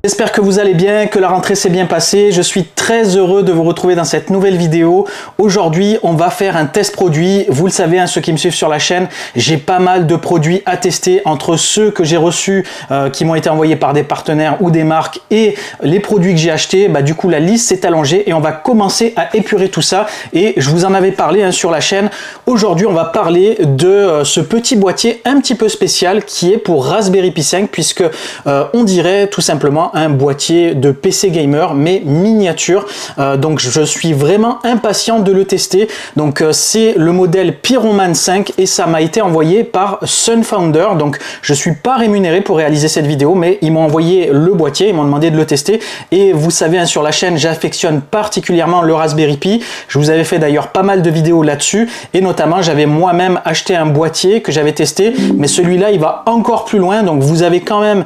J'espère que vous allez bien, que la rentrée s'est bien passée. Je suis très heureux de vous retrouver dans cette nouvelle vidéo. Aujourd'hui, on va faire un test produit. Vous le savez, hein, ceux qui me suivent sur la chaîne, j'ai pas mal de produits à tester entre ceux que j'ai reçus, qui m'ont été envoyés par des partenaires ou des marques et les produits que j'ai achetés. Du coup, la liste s'est allongée et on va commencer à épurer tout ça. Et je vous en avais parlé sur la chaîne. Aujourd'hui, on va parler de ce petit boîtier un petit peu spécial qui est pour Raspberry Pi 5 puisque on dirait tout simplement un boîtier de PC gamer mais miniature, donc je suis vraiment impatient de le tester. Donc c'est le modèle Pyroman 5 et ça m'a été envoyé par Sunfounder. Donc je suis pas rémunéré pour réaliser cette vidéo, mais ils m'ont envoyé le boîtier, ils m'ont demandé de le tester. Et vous savez, sur la chaîne, j'affectionne particulièrement le Raspberry Pi. Je vous avais fait d'ailleurs pas mal de vidéos là-dessus et notamment j'avais moi-même acheté un boîtier que j'avais testé, mais celui-là il va encore plus loin. Donc vous avez quand même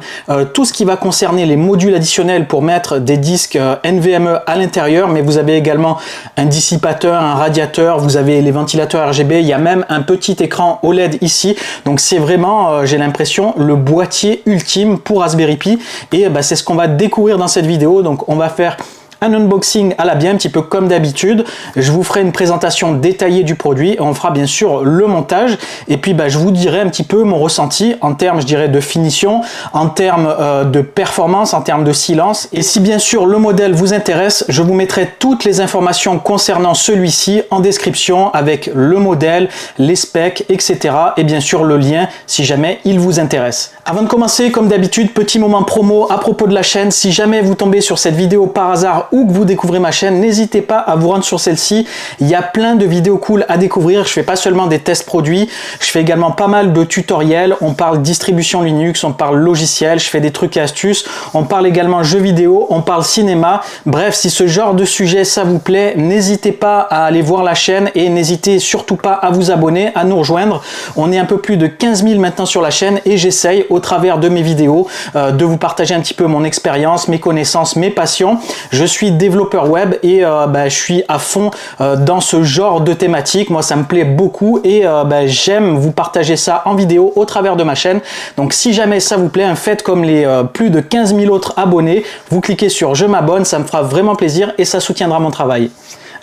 tout ce qui va concerner les modules additionnels pour mettre des disques NVMe à l'intérieur, mais vous avez également un dissipateur, un radiateur, vous avez les ventilateurs RGB, il y a même un petit écran OLED ici. Donc c'est vraiment, j'ai l'impression, le boîtier ultime pour Raspberry Pi et c'est ce qu'on va découvrir dans cette vidéo. Donc on va faire un unboxing à la bien, un petit peu comme d'habitude. Je vous ferai une présentation détaillée du produit et on fera bien sûr le montage. Et puis je vous dirai un petit peu mon ressenti en termes, je dirais, de finition, en termes de performance, en termes de silence. Et si bien sûr le modèle vous intéresse, je vous mettrai toutes les informations concernant celui-ci en description avec le modèle, les specs, etc. Et bien sûr le lien si jamais il vous intéresse. Avant de commencer, comme d'habitude, petit moment promo à propos de la chaîne. Si jamais vous tombez sur cette vidéo par hasard ou que vous découvrez ma chaîne, n'hésitez pas à vous rendre sur celle-ci. Il y a plein de vidéos cool à découvrir. Je fais pas seulement des tests produits, je fais également pas mal de tutoriels. On parle distribution Linux, on parle logiciel, je fais des trucs et astuces, on parle également jeux vidéo, on parle cinéma. Bref, si ce genre de sujet ça vous plaît, n'hésitez pas à aller voir la chaîne et n'hésitez surtout pas à vous abonner, à nous rejoindre. On est un peu plus de 15 000 maintenant sur la chaîne et j'essaye au travers de mes vidéos de vous partager un petit peu mon expérience, mes connaissances, mes passions. Je suis développeur web et je suis à fond dans ce genre de thématique. Moi ça me plaît beaucoup et j'aime vous partager ça en vidéo au travers de ma chaîne. Donc si jamais ça vous plaît, faites comme les plus de 15 000 autres abonnés, vous cliquez sur je m'abonne, ça me fera vraiment plaisir et ça soutiendra mon travail.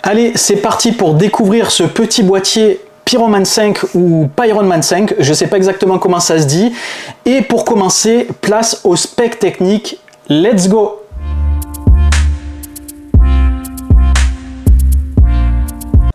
Allez, c'est parti pour découvrir ce petit boîtier Pyroman 5 ou Pyroman 5, je sais pas exactement comment ça se dit. Et pour commencer, place aux specs techniques, let's go!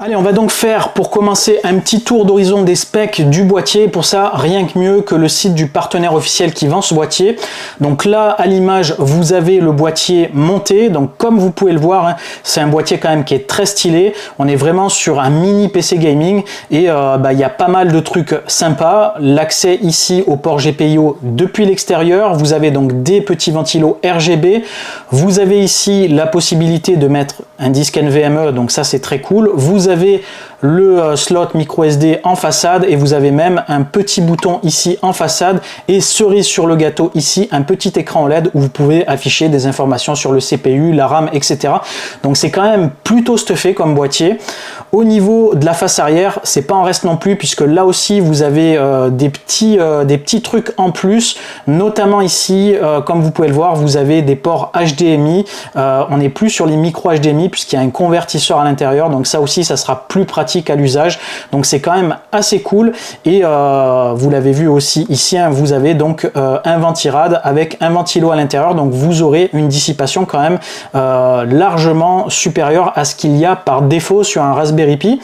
Allez, on va donc faire pour commencer un petit tour d'horizon des specs du boîtier. Pour ça, rien que mieux que le site du partenaire officiel qui vend ce boîtier. Donc là, à l'image, vous avez le boîtier monté. Donc comme vous pouvez le voir, c'est un boîtier quand même qui est très stylé. On est vraiment sur un mini PC gaming et il y a pas mal de trucs sympas. L'accès ici au port GPIO depuis l'extérieur. Vous avez donc des petits ventilos RGB. Vous avez ici la possibilité de mettre un disque NVMe, donc ça c'est très cool. Vous avez le slot micro SD en façade et vous avez même un petit bouton ici en façade et cerise sur le gâteau ici un petit écran OLED où vous pouvez afficher des informations sur le CPU, la RAM, etc. Donc c'est quand même plutôt stuffé comme boîtier. Au niveau de la face arrière, c'est pas en reste non plus puisque là aussi vous avez des petits trucs en plus, notamment ici comme vous pouvez le voir, vous avez des ports HDMI. On n'est plus sur les micros HDMI puisqu'il y a un convertisseur à l'intérieur, donc ça aussi ça sera plus pratique à l'usage, donc c'est quand même assez cool. Et vous l'avez vu aussi ici, vous avez donc un ventirad avec un ventilo à l'intérieur, donc vous aurez une dissipation quand même largement supérieure à ce qu'il y a par défaut sur un Raspberry Pi.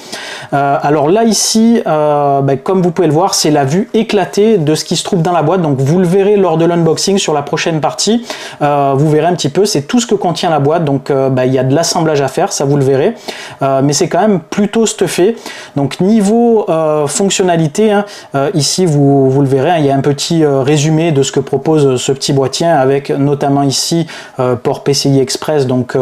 Alors là ici, comme vous pouvez le voir, c'est la vue éclatée de ce qui se trouve dans la boîte, donc vous le verrez lors de l'unboxing sur la prochaine partie. Vous verrez un petit peu, c'est tout ce que contient la boîte, donc il y a de l'assemblage à faire, ça vous le verrez, mais c'est quand même plutôt stuffé. Donc niveau fonctionnalité, ici vous le verrez, il y a un petit résumé de ce que propose ce petit boîtier avec notamment ici port PCI Express, donc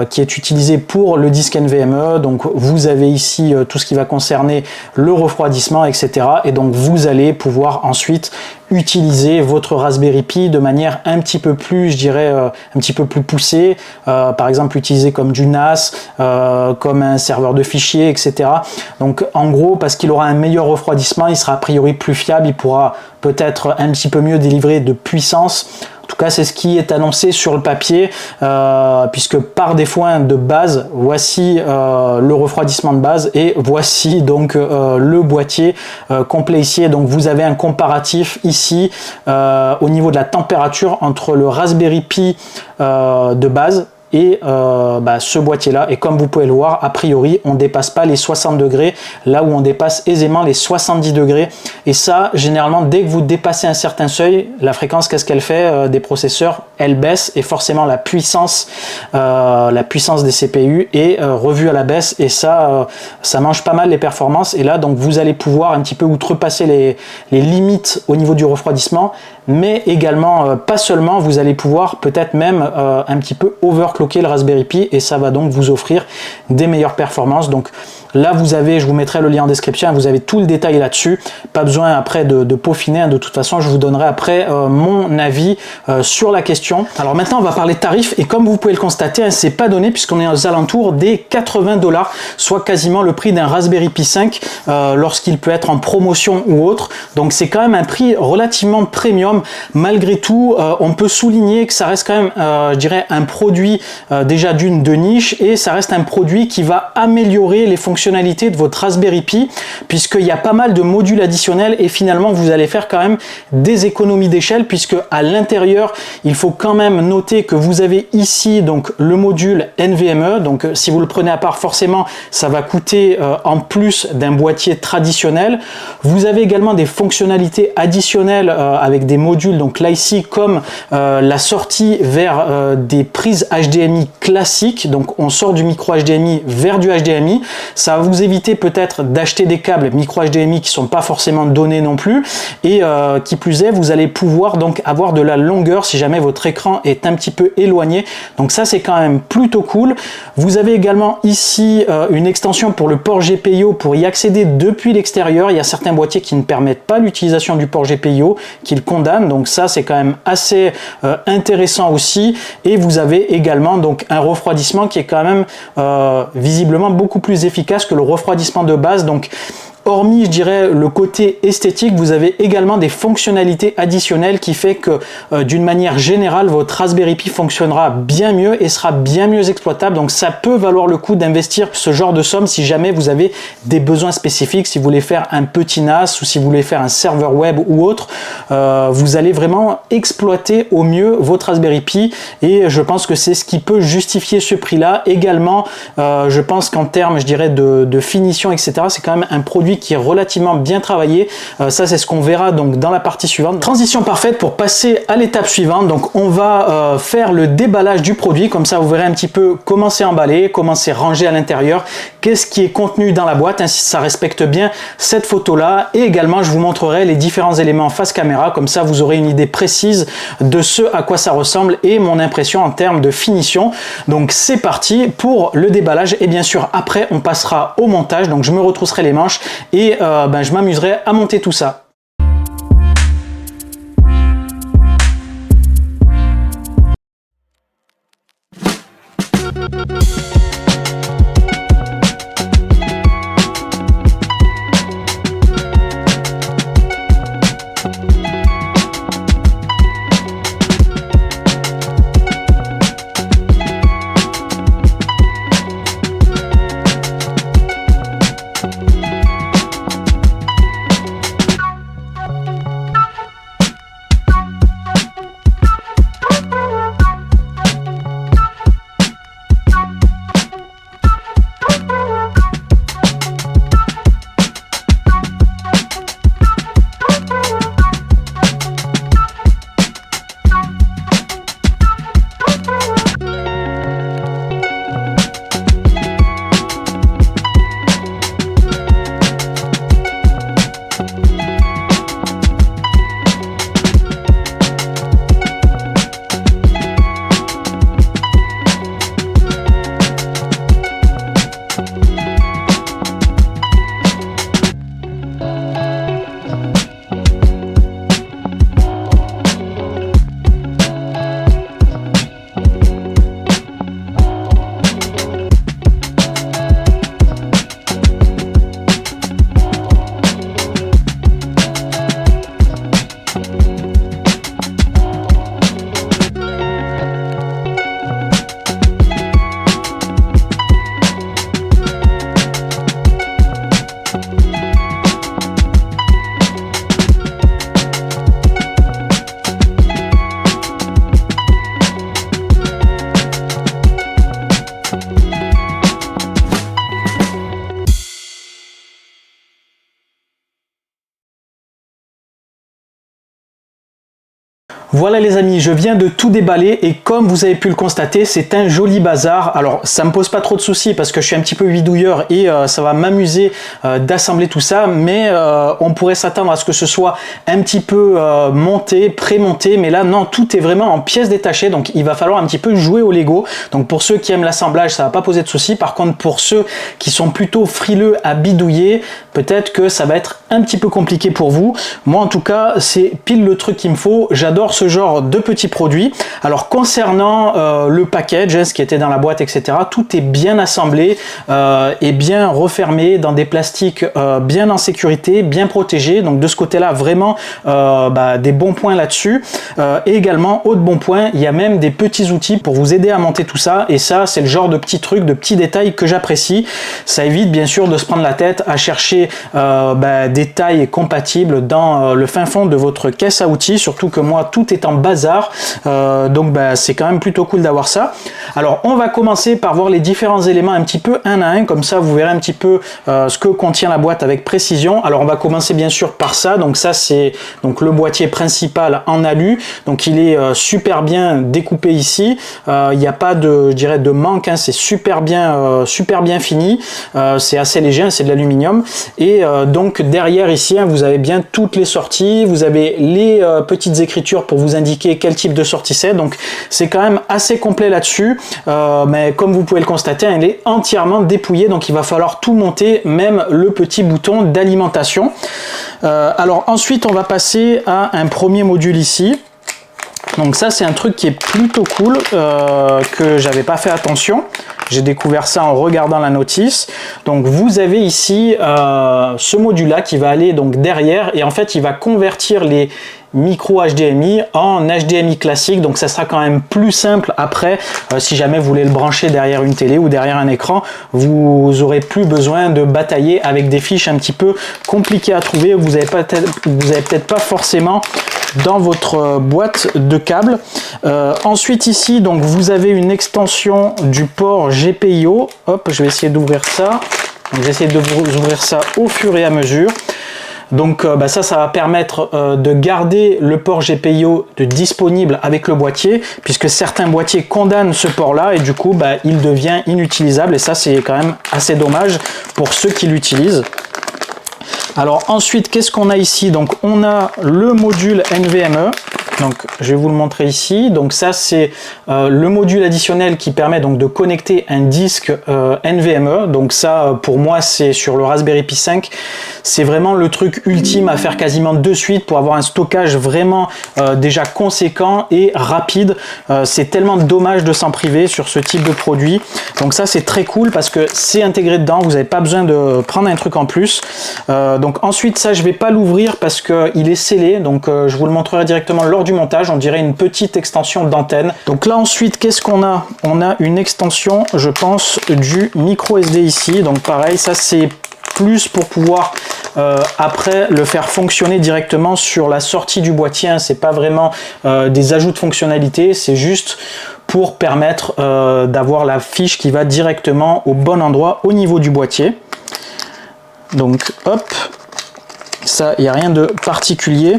qui est utilisé pour le disque NVMe. Donc vous avez ici tout ce qui va concerner le refroidissement, etc. Et donc vous allez pouvoir ensuite utiliser votre Raspberry Pi de manière un petit peu plus, je dirais, un petit peu plus poussée, par exemple utiliser comme du NAS, comme un serveur de fichiers, etc. Donc en gros, parce qu'il aura un meilleur refroidissement, il sera a priori plus fiable, il pourra peut-être un petit peu mieux délivrer de puissance tout cas, c'est ce qui est annoncé sur le papier, puisque par défaut de base, voici le refroidissement de base et voici donc le boîtier complet ici. Et donc vous avez un comparatif ici au niveau de la température entre le Raspberry Pi de base et ce boîtier là, et comme vous pouvez le voir, a priori on dépasse pas les 60 degrés, là où on dépasse aisément les 70 degrés. Et ça, généralement, dès que vous dépassez un certain seuil, la fréquence, qu'est-ce qu'elle fait des processeurs? Elle baisse, et forcément la puissance des CPU est revue à la baisse, et ça mange pas mal les performances. Et là, donc vous allez pouvoir un petit peu outrepasser les limites au niveau du refroidissement, mais également, pas seulement, vous allez pouvoir peut-être même un petit peu overclocker le Raspberry Pi, et ça va donc vous offrir des meilleures performances. Donc là, vous avez, je vous mettrai le lien en description, vous avez tout le détail là-dessus. Pas besoin après de peaufiner, de toute façon, je vous donnerai après mon avis sur la question. Alors maintenant, on va parler tarifs, et comme vous pouvez le constater, c'est pas donné puisqu'on est aux alentours des 80 $, soit quasiment le prix d'un Raspberry Pi 5 lorsqu'il peut être en promotion ou autre. Donc c'est quand même un prix relativement premium. Malgré tout, on peut souligner que ça reste quand même, je dirais, un produit déjà d'une de niche, et ça reste un produit qui va améliorer les fonctionnalités de votre Raspberry Pi, puisqu'il y a pas mal de modules additionnels, et finalement vous allez faire quand même des économies d'échelle, puisque à l'intérieur il faut quand même noter que vous avez ici donc le module NVMe. Donc si vous le prenez à part, forcément ça va coûter en plus d'un boîtier traditionnel. Vous avez également des fonctionnalités additionnelles avec des modules, donc là ici, comme la sortie vers des prises HDMI classiques. Donc on sort du micro HDMI vers du HDMI. Ça va vous éviter peut-être d'acheter des câbles micro HDMI qui sont pas forcément donnés non plus, et qui plus est, vous allez pouvoir donc avoir de la longueur si jamais votre écran est un petit peu éloigné. Donc ça, c'est quand même plutôt cool. Vous avez également ici une extension pour le port GPIO pour y accéder depuis l'extérieur. Il y a certains boîtiers qui ne permettent pas l'utilisation du port GPIO, qui le condamnent, donc ça c'est quand même assez intéressant aussi. Et vous avez également donc un refroidissement qui est quand même visiblement beaucoup plus efficace que le refroidissement de base. Donc hormis, je dirais, le côté esthétique, vous avez également des fonctionnalités additionnelles qui fait que d'une manière générale, votre Raspberry Pi fonctionnera bien mieux et sera bien mieux exploitable. Donc ça peut valoir le coup d'investir ce genre de somme si jamais vous avez des besoins spécifiques, si vous voulez faire un petit NAS ou si vous voulez faire un serveur web ou autre. Vous allez vraiment exploiter au mieux votre Raspberry Pi, et je pense que c'est ce qui peut justifier ce prix-là. Également, je pense qu'en termes, je dirais, de finition, etc., c'est quand même un produit qui est relativement bien travaillé. Ça, c'est ce qu'on verra donc dans la partie suivante. Transition parfaite pour passer à l'étape suivante. Donc on va faire le déballage du produit, comme ça vous verrez un petit peu comment c'est emballé, comment c'est rangé à l'intérieur, qu'est-ce qui est contenu dans la boîte, ainsi ça respecte bien cette photo là. Et également je vous montrerai les différents éléments face caméra, comme ça vous aurez une idée précise de ce à quoi ça ressemble et mon impression en termes de finition. Donc c'est parti pour le déballage, et bien sûr après on passera au montage. Donc je me retrousserai les manches et je m'amuserai à monter tout ça. Voilà les amis, je viens de tout déballer et comme vous avez pu le constater, c'est un joli bazar. Alors ça me pose pas trop de soucis parce que je suis un petit peu bidouilleur et ça va m'amuser d'assembler tout ça, mais on pourrait s'attendre à ce que ce soit un petit peu monté, pré-monté, mais là non, tout est vraiment en pièces détachées, donc il va falloir un petit peu jouer au Lego. Donc pour ceux qui aiment l'assemblage, ça va pas poser de soucis. Par contre pour ceux qui sont plutôt frileux à bidouiller, peut-être que ça va être un petit peu compliqué pour vous. Moi en tout cas, c'est pile le truc qu'il me faut. J'adore ce genre de petits produits. Alors concernant le package, ce qui était dans la boîte, etc., tout est bien assemblé et bien refermé dans des plastiques bien en sécurité, bien protégés. Donc de ce côté-là, vraiment des bons points là-dessus. Et également, autre bon point, il y a même des petits outils pour vous aider à monter tout ça. Et ça, c'est le genre de petits trucs, de petits détails que j'apprécie. Ça évite bien sûr de se prendre la tête à chercher des tailles compatibles dans le fin fond de votre caisse à outils. Surtout que moi, tout est en bazar, donc c'est quand même plutôt cool d'avoir ça. Alors on va commencer par voir les différents éléments un petit peu un à un, comme ça vous verrez un petit peu ce que contient la boîte avec précision. Alors on va commencer bien sûr par ça, donc ça c'est donc le boîtier principal en alu, donc il est super bien découpé ici, il n'y a pas de, je dirais, de manque, hein, c'est super bien fini, c'est assez léger, hein, c'est de l'aluminium, et donc derrière ici, hein, vous avez bien toutes les sorties, vous avez les petites écritures pour vous indiquer quel type de sortie c'est, donc c'est quand même assez complet là-dessus, mais comme vous pouvez le constater, il est entièrement dépouillé, donc il va falloir tout monter, même le petit bouton d'alimentation. Alors ensuite on va passer à un premier module ici. Donc ça c'est un truc qui est plutôt cool, que j'avais pas fait attention. J'ai découvert ça en regardant la notice. Donc vous avez ici ce module là qui va aller donc derrière, et en fait il va convertir les micro HDMI en HDMI classique, donc ça sera quand même plus simple après si jamais vous voulez le brancher derrière une télé ou derrière un écran, vous aurez plus besoin de batailler avec des fiches un petit peu compliquées à trouver, vous avez peut-être pas forcément dans votre boîte de câbles. Ensuite ici donc vous avez une extension du port GPIO. Hop, je vais essayer d'ouvrir ça. Donc j'essaie de vous ouvrir ça au fur et à mesure. Donc ça va permettre de garder le port GPIO disponible avec le boîtier, puisque certains boîtiers condamnent ce port là et du coup il devient inutilisable, et ça c'est quand même assez dommage pour ceux qui l'utilisent. Alors ensuite, qu'est-ce qu'on a ici? Donc on a le module NVMe. Donc je vais vous le montrer ici. Donc ça c'est le module additionnel qui permet donc de connecter un disque NVMe. Donc ça pour moi c'est sur le Raspberry Pi 5. C'est vraiment le truc ultime à faire quasiment de suite pour avoir un stockage vraiment déjà conséquent et rapide. C'est tellement dommage de s'en priver sur ce type de produit. Donc ça c'est très cool parce que c'est intégré dedans. Vous n'avez pas besoin de prendre un truc en plus. Donc ensuite ça je vais pas l'ouvrir parce qu'il est scellé. Donc je vous le montrerai directement lors du montage. On dirait une petite extension d'antenne. Donc là ensuite qu'est-ce qu'on a? On a une extension, je pense, du micro SD ici. Donc pareil, ça c'est plus pour pouvoir après le faire fonctionner directement sur la sortie du boîtier, hein. C'est pas vraiment des ajouts de fonctionnalités, c'est juste pour permettre d'avoir la fiche qui va directement au bon endroit au niveau du boîtier. Donc hop, ça il n'y a rien de particulier.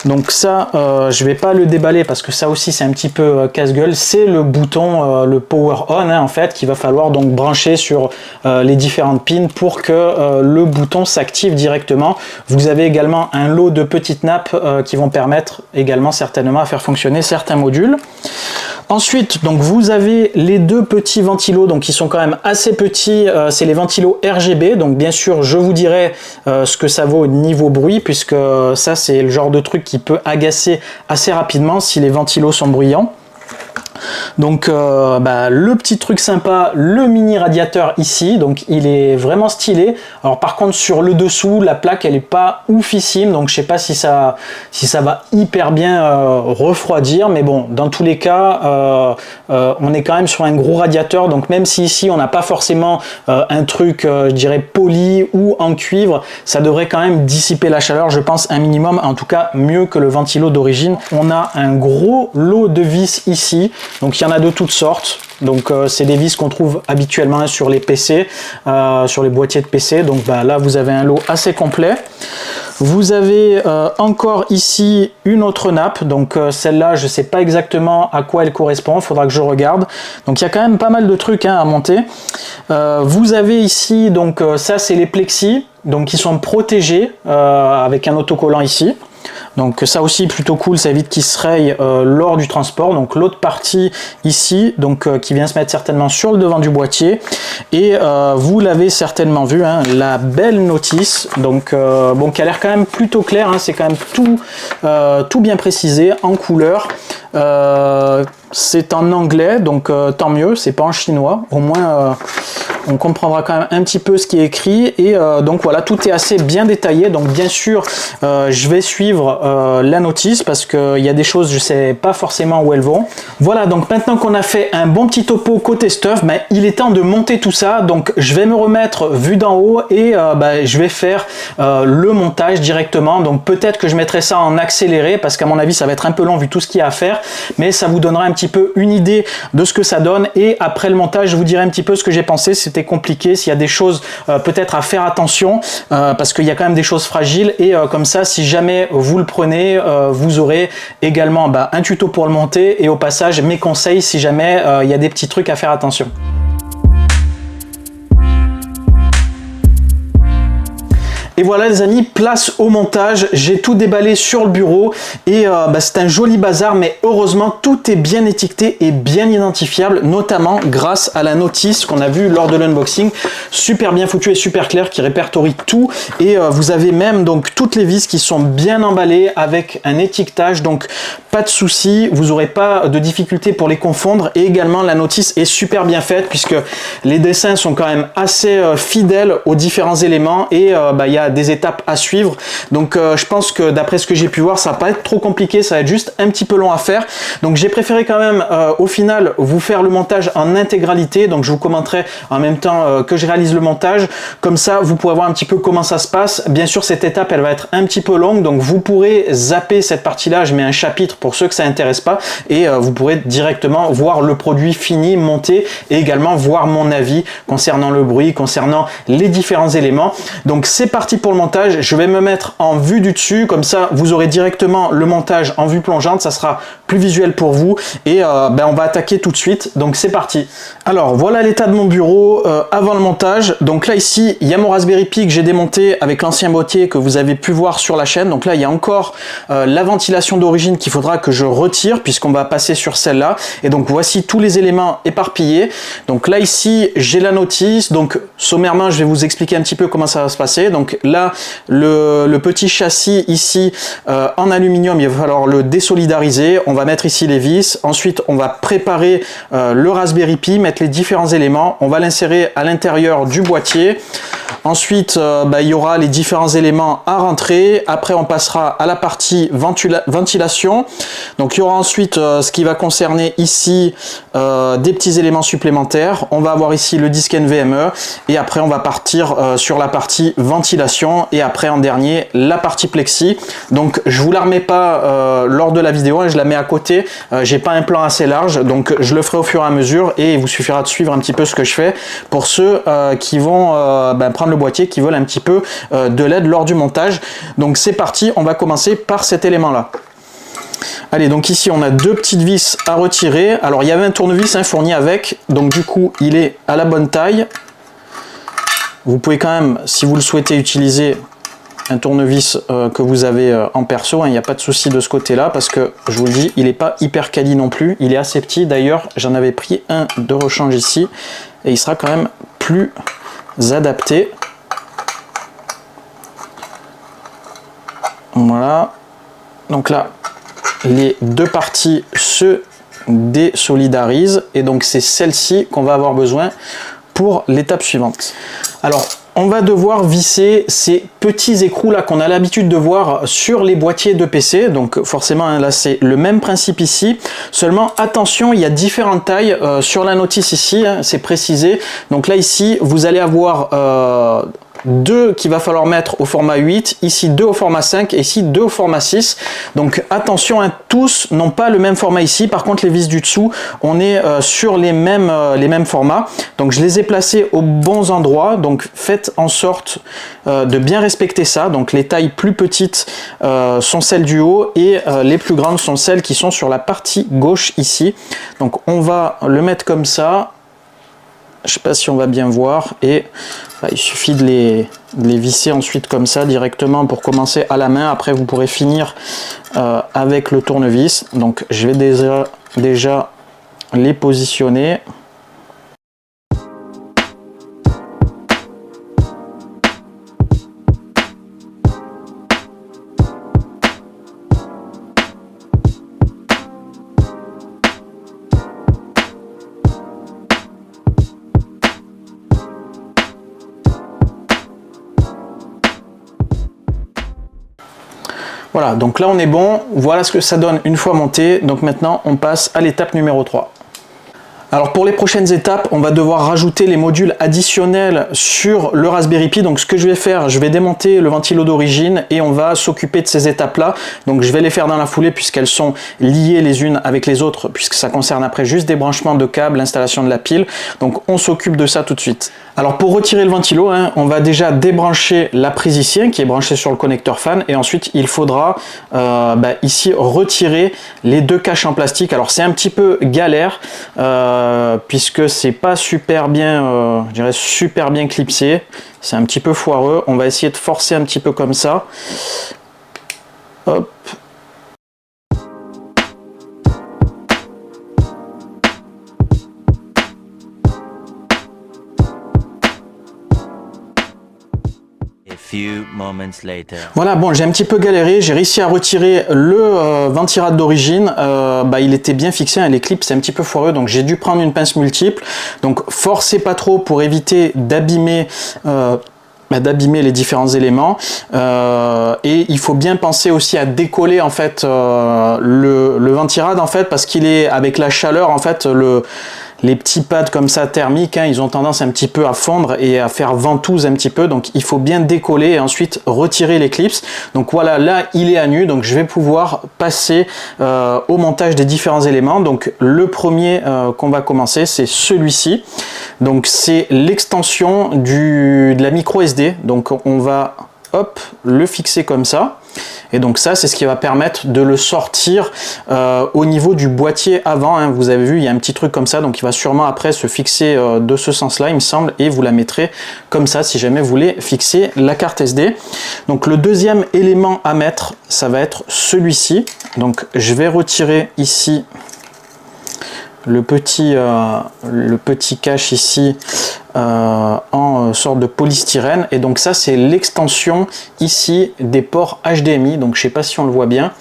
Donc ça je vais pas le déballer parce que ça aussi c'est un petit peu casse-gueule. C'est le bouton le power on, hein, en fait, qu'il va falloir donc brancher sur les différentes pins pour que le bouton s'active directement. Vous avez également un lot de petites nappes qui vont permettre également certainement à faire fonctionner certains modules. Ensuite, donc vous avez les deux petits ventilos, donc qui sont quand même assez petits, c'est les ventilos RGB, donc bien sûr je vous dirai ce que ça vaut niveau bruit, puisque ça c'est le genre de truc qui peut agacer assez rapidement si les ventilos sont bruyants. Donc le petit truc sympa, le mini radiateur ici, donc il est vraiment stylé. Alors par contre sur le dessous, la plaque elle est pas oufissime, donc je sais pas si ça va hyper bien refroidir, mais bon, dans tous les cas on est quand même sur un gros radiateur, donc même si ici on n'a pas forcément un truc je dirais poli ou en cuivre, ça devrait quand même dissiper la chaleur, je pense un minimum, en tout cas mieux que le ventilo d'origine. On a un gros lot de vis ici, donc il y en a de toutes sortes. Donc c'est des vis qu'on trouve habituellement sur les PC, sur les boîtiers de PC. Donc là vous avez un lot assez complet. Vous avez encore ici une autre nappe, donc celle-là je ne sais pas exactement à quoi elle correspond, il faudra que je regarde. Donc il y a quand même pas mal de trucs à monter. Vous avez ici, donc ça c'est les plexis, donc qui sont protégés avec un autocollant ici. Donc ça aussi plutôt cool, ça évite qu'il se raye lors du transport. Donc l'autre partie ici, donc qui vient se mettre certainement sur le devant du boîtier. Et vous l'avez certainement vu, hein, la belle notice, donc bon, qui a l'air quand même plutôt clair, hein, c'est quand même tout bien précisé en couleur. C'est en anglais, donc tant mieux, c'est pas en chinois, au moins on comprendra quand même un petit peu ce qui est écrit. Et donc voilà, tout est assez bien détaillé. Donc bien sûr je vais suivre la notice parce qu'il y a des choses je sais pas forcément où elles vont. Voilà, donc maintenant qu'on a fait un bon petit topo côté stuff, ben, il est temps de monter tout ça. Donc je vais me remettre vue d'en haut et ben, je vais faire le montage directement. Donc peut-être que je mettrai ça en accéléré parce qu'à mon avis ça va être un peu long vu tout ce qu'il y a à faire, mais ça vous donnera un petit peu une idée de ce que ça donne. Et après le montage je vous dirai un petit peu ce que j'ai pensé, si c'était compliqué, s'il y a des choses peut-être à faire attention parce qu'il y a quand même des choses fragiles. Et comme ça, si jamais vous le prenez, vous aurez également un tuto pour le monter et au passage mes conseils si jamais il y a des petits trucs à faire attention. Et voilà les amis, place au montage. J'ai tout déballé sur le bureau et c'est un joli bazar, mais heureusement tout est bien étiqueté et bien identifiable, notamment grâce à la notice qu'on a vue lors de l'unboxing, super bien foutue et super claire, qui répertorie tout. Et vous avez même donc toutes les vis qui sont bien emballées avec un étiquetage, donc pas de souci, vous n'aurez pas de difficulté pour les confondre. Et également la notice est super bien faite puisque les dessins sont quand même assez fidèles aux différents éléments et il y a des étapes à suivre. Donc je pense que d'après ce que j'ai pu voir, ça va pas être trop compliqué, ça va être juste un petit peu long à faire. Donc j'ai préféré quand même au final vous faire le montage en intégralité. Donc je vous commenterai en même temps que je réalise le montage. Comme ça vous pourrez voir un petit peu comment ça se passe. Bien sûr cette étape elle va être un petit peu longue, donc vous pourrez zapper cette partie là. Je mets un chapitre pour ceux que ça intéresse pas et vous pourrez directement voir le produit fini, monté, et également voir mon avis concernant le bruit, concernant les différents éléments. Donc c'est parti pour le montage. Je vais me mettre en vue du dessus, comme ça vous aurez directement le montage en vue plongeante, ça sera plus visuel pour vous. Et on va attaquer tout de suite, donc c'est parti. Alors voilà l'état de mon bureau avant le montage. Donc là ici il y a mon Raspberry Pi que j'ai démonté avec l'ancien boîtier que vous avez pu voir sur la chaîne. Donc là il y a encore la ventilation d'origine qu'il faudra que je retire puisqu'on va passer sur celle-là. Et donc voici tous les éléments éparpillés. Donc là ici j'ai la notice, donc sommairement je vais vous expliquer un petit peu comment ça va se passer. Donc là le petit châssis ici en aluminium, il va falloir le désolidariser. On va mettre ici les vis, ensuite on va préparer le Raspberry Pi, mettre les différents éléments, on va l'insérer à l'intérieur du boîtier. Ensuite il y aura les différents éléments à rentrer. Après on passera à la partie ventilation. Donc il y aura ensuite ce qui va concerner ici des petits éléments supplémentaires. On va avoir ici le disque NVMe et après on va partir sur la partie ventilation et après en dernier la partie plexi. Donc je vous la remets pas lors de la vidéo, hein, je la mets à côté. J'ai pas un plan assez large, donc je le ferai au fur et à mesure et il vous suffira de suivre un petit peu ce que je fais pour ceux qui vont prendre le boîtier, qui veulent un petit peu de l'aide lors du montage. Donc c'est parti, on va commencer par cet élément là. Allez, donc ici on a deux petites vis à retirer. Alors il y avait un tournevis fourni avec, donc du coup il est à la bonne taille. Vous pouvez quand même, si vous le souhaitez, utiliser un tournevis que vous avez en perso, hein, il n'y a pas de souci de ce côté là parce que je vous le dis, il n'est pas hyper quali non plus, il est assez petit. D'ailleurs j'en avais pris un de rechange ici et il sera quand même plus adapté. Voilà, donc là les deux parties se désolidarisent et donc c'est celle-ci qu'on va avoir besoin pour l'étape suivante. Alors on va devoir visser ces petits écrous là qu'on a l'habitude de voir sur les boîtiers de PC. Donc forcément hein, là c'est le même principe ici, seulement attention, il y a différentes tailles sur la notice ici, hein, c'est précisé. Donc là ici vous allez avoir 2 qu'il va falloir mettre au format 8, ici 2 au format 5 et ici 2 au format 6. Donc attention, hein, tous n'ont pas le même format ici. Par contre, les vis du dessous, on est sur les mêmes formats. Donc je les ai placés aux bons endroits. Donc faites en sorte de bien respecter ça. Donc les tailles plus petites sont celles du haut et les plus grandes sont celles qui sont sur la partie gauche ici. Donc on va le mettre comme ça. Je ne sais pas si on va bien voir, et il suffit de les visser ensuite comme ça directement pour commencer à la main. Après vous pourrez finir avec le tournevis. Donc je vais déjà les positionner. Voilà, donc là on est bon, voilà ce que ça donne une fois monté. Donc maintenant on passe à l'étape numéro 3. Alors pour les prochaines étapes, on va devoir rajouter les modules additionnels sur le Raspberry Pi. Donc ce que je vais faire, je vais démonter le ventilo d'origine et on va s'occuper de ces étapes-là. Donc je vais les faire dans la foulée puisqu'elles sont liées les unes avec les autres, puisque ça concerne après juste des branchements de câbles, l'installation de la pile. Donc on s'occupe de ça tout de suite. Alors pour retirer le ventilo, hein, on va déjà débrancher la prise ici, qui est branchée sur le connecteur fan, et ensuite il faudra ici retirer les 2 caches en plastique. Alors c'est un petit peu galère, puisque c'est pas super bien, je dirais super bien clipsé, c'est un petit peu foireux. On va essayer de forcer un petit peu comme ça. Hop. Voilà, bon, j'ai un petit peu galéré, j'ai réussi à retirer le ventirad d'origine. Il était bien fixé, hein, les clips c'est un petit peu foireux, donc j'ai dû prendre une pince multiple. Donc forcez pas trop pour éviter d'abîmer les différents éléments, et il faut bien penser aussi à décoller en fait le ventirad en fait, parce qu'il est avec la chaleur en fait les petits pads comme ça thermiques, hein, ils ont tendance un petit peu à fondre et à faire ventouse un petit peu, donc il faut bien décoller et ensuite retirer les clips. Donc voilà, là il est à nu, donc je vais pouvoir passer au montage des différents éléments. Donc le premier qu'on va commencer, c'est celui-ci. Donc c'est l'extension de la micro SD. Donc on va le fixer comme ça. Et donc ça, c'est ce qui va permettre de le sortir au niveau du boîtier avant, hein. Vous avez vu, il y a un petit truc comme ça, donc il va sûrement après se fixer de ce sens-là, il me semble, et vous la mettrez comme ça si jamais vous voulez fixer la carte SD. Donc le deuxième élément à mettre, ça va être celui-ci. Donc je vais retirer ici le petit cache ici en sorte de polystyrène, et donc ça c'est l'extension ici des ports HDMI. Donc je sais pas si on le voit bien,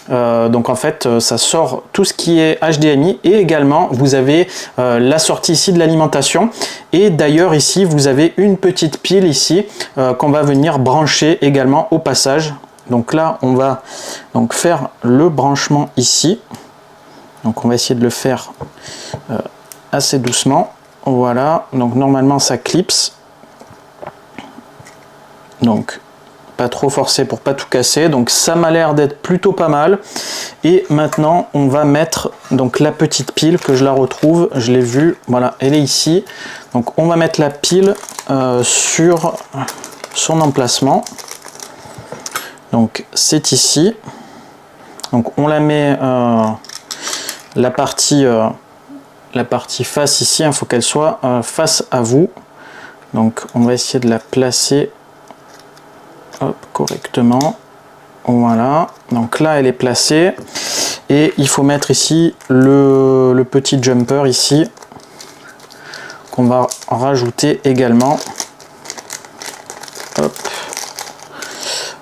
donc en fait ça sort tout ce qui est HDMI, et également vous avez la sortie ici de l'alimentation, et d'ailleurs ici vous avez une petite pile ici qu'on va venir brancher également au passage. Donc là on va donc faire le branchement ici. Donc on va essayer de le faire assez doucement. Voilà, donc normalement ça clipse. Donc pas trop forcé pour pas tout casser. Donc ça m'a l'air d'être plutôt pas mal. Et maintenant on va mettre donc la petite pile, que je la retrouve, je l'ai vue, voilà, elle est ici. Donc on va mettre la pile sur son emplacement. Donc c'est ici. Donc on la met la partie face ici, il faut qu'elle soit face à vous. Donc on va essayer de la placer correctement. Voilà, donc là elle est placée, et il faut mettre ici le petit jumper ici qu'on va rajouter également. Hop.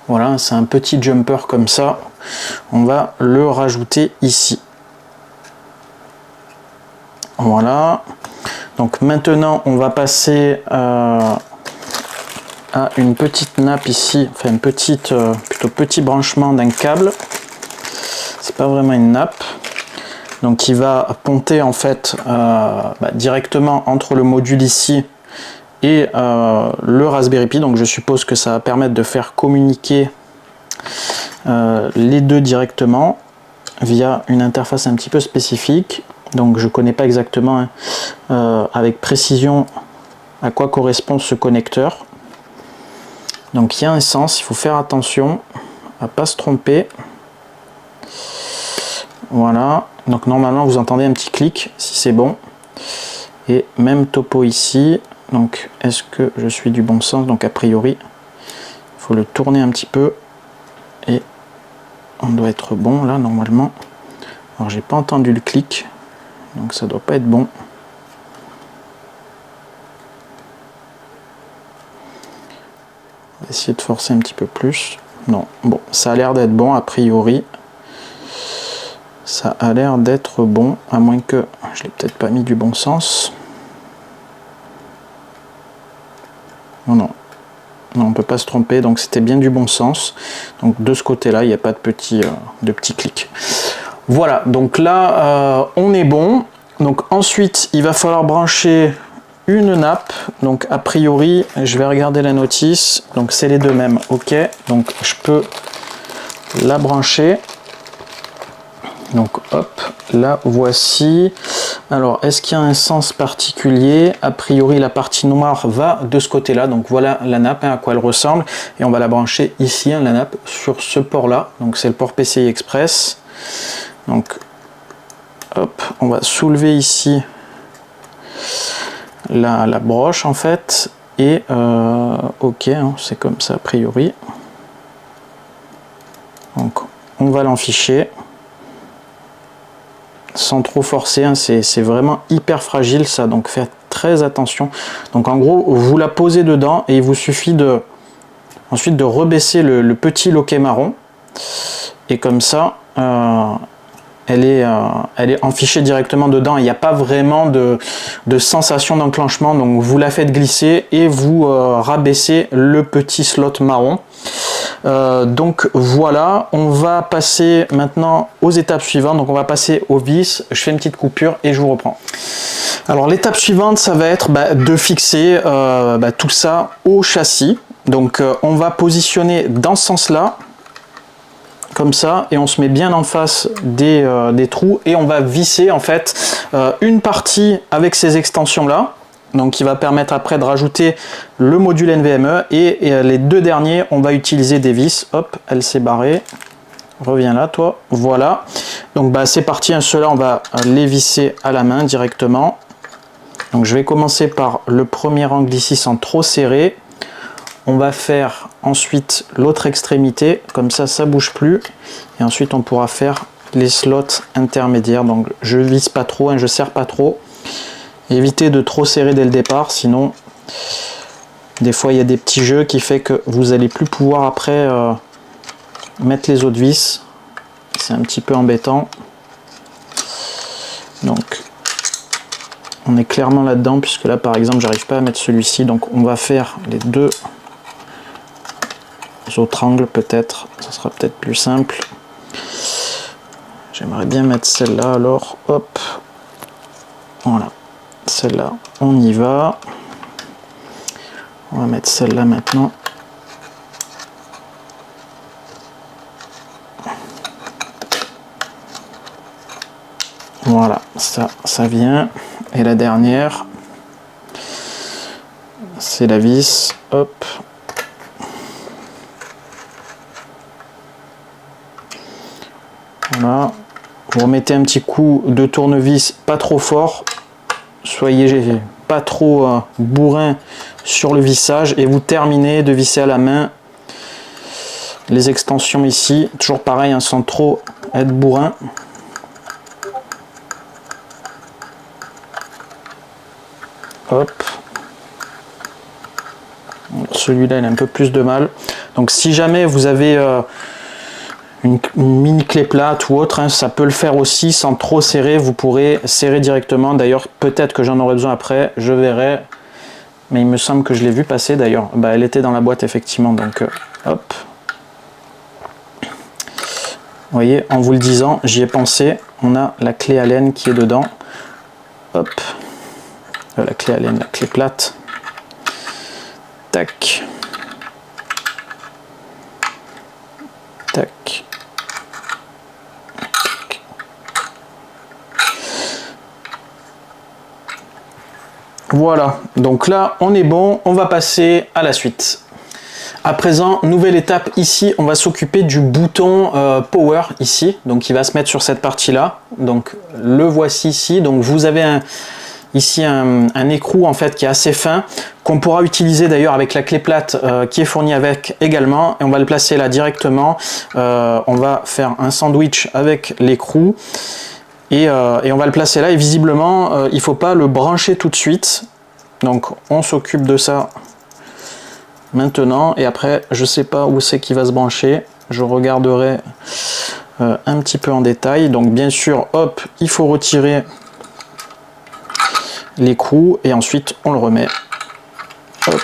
Voilà, c'est un petit jumper comme ça, on va le rajouter ici. Voilà, donc maintenant on va passer à une petite nappe ici, enfin une petite, plutôt petit branchement d'un câble. C'est pas vraiment une nappe, donc qui va ponter en fait directement entre le module ici et le Raspberry Pi. Donc je suppose que ça va permettre de faire communiquer les deux directement via une interface un petit peu spécifique. Donc je ne connais pas exactement avec précision à quoi correspond ce connecteur. Donc il y a un sens, il faut faire attention à ne pas se tromper. Voilà, donc normalement vous entendez un petit clic si c'est bon. Et même topo ici. Donc est-ce que je suis du bon sens? Donc a priori, il faut le tourner un petit peu. Et on doit être bon là normalement. Alors j'ai pas entendu le clic, donc ça doit pas être bon. On va essayer de forcer un petit peu plus. Non, bon, ça a l'air d'être bon a priori. Ça a l'air d'être bon, à moins que je l'ai peut-être pas mis du bon sens. Non, non. Non, on ne peut pas se tromper, donc c'était bien du bon sens. Donc de ce côté-là, il n'y a pas de petit clic. Voilà, donc là, on est bon. Donc ensuite, il va falloir brancher une nappe. Donc a priori, je vais regarder la notice. Donc c'est les deux mêmes, ok. Donc je peux la brancher. Donc hop, là voici. Alors est-ce qu'il y a un sens particulier? A priori la partie noire va de ce côté là, donc voilà la nappe, à quoi elle ressemble, et on va la brancher ici, la nappe, sur ce port là, donc c'est le port PCI Express. Donc hop, on va soulever ici la broche en fait, et ok, hein, c'est comme ça a priori. Donc on va l'enficher sans trop forcer, hein, c'est vraiment hyper fragile ça, donc faites très attention. Donc en gros vous la posez dedans et il vous suffit ensuite de rebaisser le petit loquet marron, et comme ça elle est enfichée directement dedans. Il n'y a pas vraiment de sensation d'enclenchement, donc vous la faites glisser et vous rabaissez le petit slot marron. Donc voilà, on va passer maintenant aux étapes suivantes. Donc on va passer aux vis, je fais une petite coupure et je vous reprends. Alors l'étape suivante, ça va être de fixer tout ça au châssis. Donc on va positionner dans ce sens là, comme ça, et on se met bien en face des trous, et on va visser en fait une partie avec ces extensions là, donc qui va permettre après de rajouter le module NVMe, et les deux derniers on va utiliser des vis. Hop, elle s'est barrée, reviens là toi, voilà. Donc c'est parti, hein, ceux-là on va les visser à la main directement. Donc je vais commencer par le premier angle ici sans trop serrer. On va faire ensuite l'autre extrémité, comme ça ça bouge plus, et ensuite on pourra faire les slots intermédiaires. Donc je visse pas trop, hein, je serre pas trop. Évitez de trop serrer dès le départ, sinon des fois il y a des petits jeux qui fait que vous allez plus pouvoir après mettre les autres vis. C'est un petit peu embêtant. Donc on est clairement là-dedans, puisque là par exemple j'arrive pas à mettre celui-ci, donc on va faire les deux autres angles, peut-être, ça sera peut-être plus simple. J'aimerais bien mettre celle-là, alors hop, voilà, celle-là, on y va. On va mettre celle-là maintenant. Voilà, ça vient. Et la dernière, c'est la vis, hop. Voilà, vous remettez un petit coup de tournevis, pas trop fort, soyez pas trop bourrin sur le vissage, et vous terminez de visser à la main les extensions ici, toujours pareil, hein, sans trop être bourrin. Hop. Celui-là il a un peu plus de mal, donc si jamais vous avez une mini clé plate ou autre, hein, ça peut le faire aussi sans trop serrer. Vous pourrez serrer directement, d'ailleurs peut-être que j'en aurai besoin après, je verrai, mais il me semble que je l'ai vu passer d'ailleurs. Elle était dans la boîte effectivement, donc hop, vous voyez, en vous le disant, j'y ai pensé. On a la clé Allen qui est dedans, hop, la clé Allen, la clé plate, Tac. Tac. Voilà, donc là on est bon, on va passer à la suite. À présent, nouvelle étape ici, on va s'occuper du bouton Power ici, donc il va se mettre sur cette partie là, donc le voici ici, donc vous avez ici un écrou en fait qui est assez fin, qu'on pourra utiliser d'ailleurs avec la clé plate qui est fournie avec également, et on va le placer là directement, on va faire un sandwich avec l'écrou, et on va le placer là, et visiblement il ne faut pas le brancher tout de suite, donc on s'occupe de ça maintenant, et après je sais pas où c'est qu'il va se brancher, je regarderai un petit peu en détail. Donc bien sûr, hop, il faut retirer l'écrou et ensuite on le remet, hop,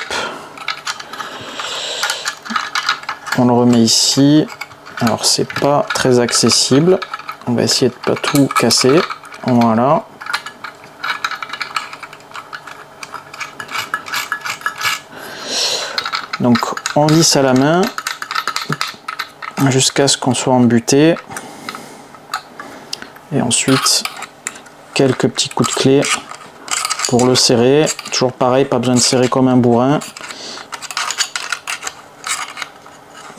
on le remet ici. Alors c'est pas très accessible, on va essayer de pas tout casser, voilà. Donc on visse à la main jusqu'à ce qu'on soit embuté, et ensuite quelques petits coups de clé pour le serrer. Toujours pareil, pas besoin de serrer comme un bourrin.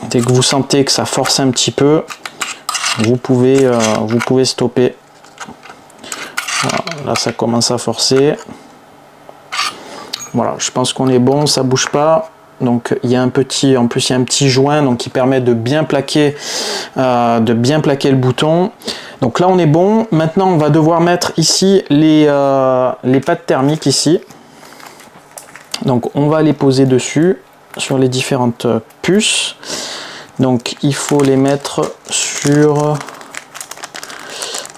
Dès que vous sentez que ça force un petit peu, vous pouvez stopper. Voilà, là ça commence à forcer. Voilà, je pense qu'on est bon, ça bouge pas. Donc il y a un petit, en plus il y a un petit joint donc qui permet de bien plaquer le bouton. Donc là on est bon. Maintenant on va devoir mettre ici les pattes thermiques ici. Donc on va les poser dessus sur les différentes puces. Donc il faut les mettre sur,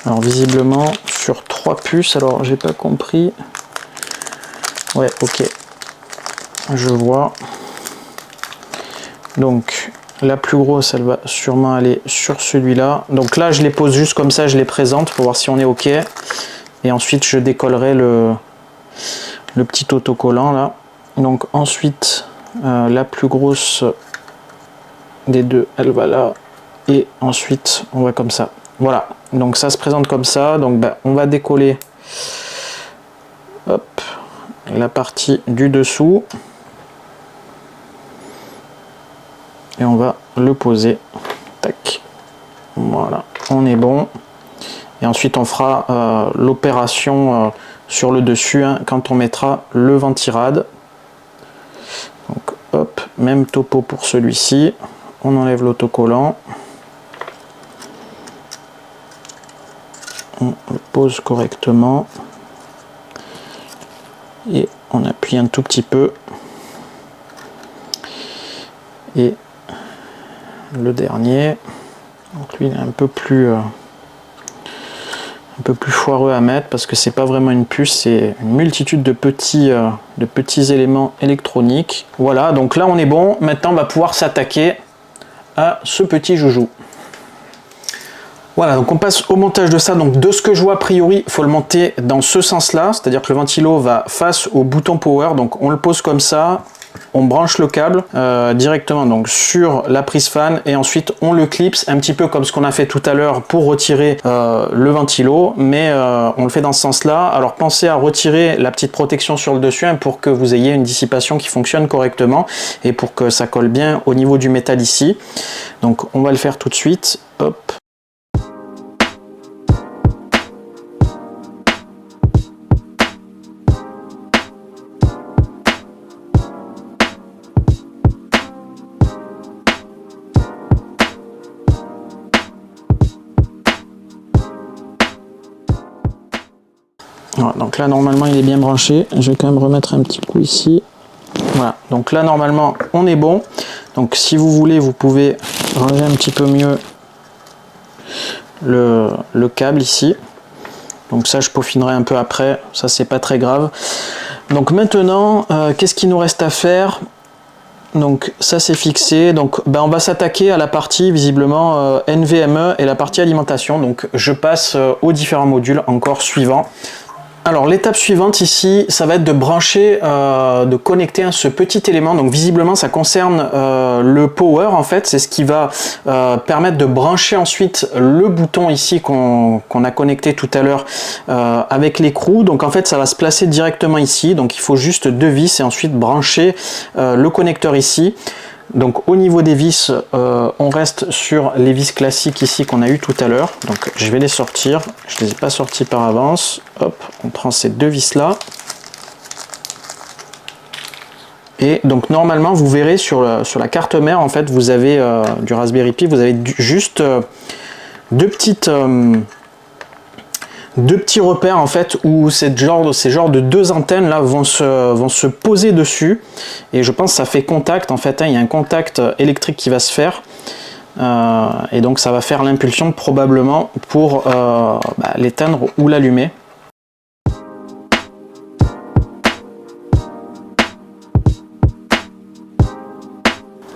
alors visiblement sur 3 puces. Alors j'ai pas compris. Ouais, ok, je vois. Donc la plus grosse, elle va sûrement aller sur celui-là. Donc là, je les pose juste comme ça, je les présente pour voir si on est OK. Et ensuite, je décollerai le petit autocollant là. Donc ensuite, la plus grosse des deux, elle va là. Et ensuite, on va comme ça. Voilà, donc ça se présente comme ça. Donc on va décoller, hop, la partie du dessous. Et on va le poser, tac, voilà, on est bon. Et ensuite on fera l'opération sur le dessus hein, quand on mettra le ventirad. Donc hop, même topo pour celui-ci, on enlève l'autocollant, on le pose correctement et on appuie un tout petit peu, et le dernier, donc lui il est un peu plus foireux à mettre parce que c'est pas vraiment une puce, c'est une multitude de petits éléments électroniques. Voilà, donc là on est bon. Maintenant on va pouvoir s'attaquer à ce petit joujou. Voilà, donc on passe au montage de ça. Donc de ce que je vois a priori, il faut le monter dans ce sens là, c'est à dire que le ventilo va face au bouton power, donc on le pose comme ça. On branche le câble directement donc sur la prise fan, et ensuite on le clipse un petit peu comme ce qu'on a fait tout à l'heure pour retirer le ventilo, mais on le fait dans ce sens là. Alors pensez à retirer la petite protection sur le dessus hein, pour que vous ayez une dissipation qui fonctionne correctement et pour que ça colle bien au niveau du métal ici. Donc on va le faire tout de suite, hop. Voilà, donc là normalement il est bien branché, je vais quand même remettre un petit coup ici. Voilà, donc là normalement on est bon. Donc si vous voulez, vous pouvez ranger un petit peu mieux le câble ici. Donc ça je peaufinerai un peu après, ça c'est pas très grave. Donc maintenant qu'est-ce qu'il nous reste à faire? Donc ça c'est fixé, donc on va s'attaquer à la partie visiblement NVMe et la partie alimentation. Donc je passe aux différents modules encore suivants. Alors l'étape suivante ici, ça va être de brancher, de connecter ce petit élément. Donc visiblement ça concerne le power en fait, c'est ce qui va permettre de brancher ensuite le bouton ici qu'on a connecté tout à l'heure avec l'écrou. Donc en fait ça va se placer directement ici, donc il faut juste 2 vis et ensuite brancher le connecteur ici. Donc au niveau des vis, on reste sur les vis classiques ici qu'on a eu tout à l'heure. Donc je vais les sortir, je les ai pas sortis par avance. Hop, on prend ces 2 vis là. Et donc normalement vous verrez sur la carte mère en fait vous avez du Raspberry Pi, vous avez juste deux petits repères en fait où ces genres de 2 antennes là vont se poser dessus, et je pense que ça fait contact en fait, hein, il y a un contact électrique qui va se faire et donc ça va faire l'impulsion probablement pour l'éteindre ou l'allumer.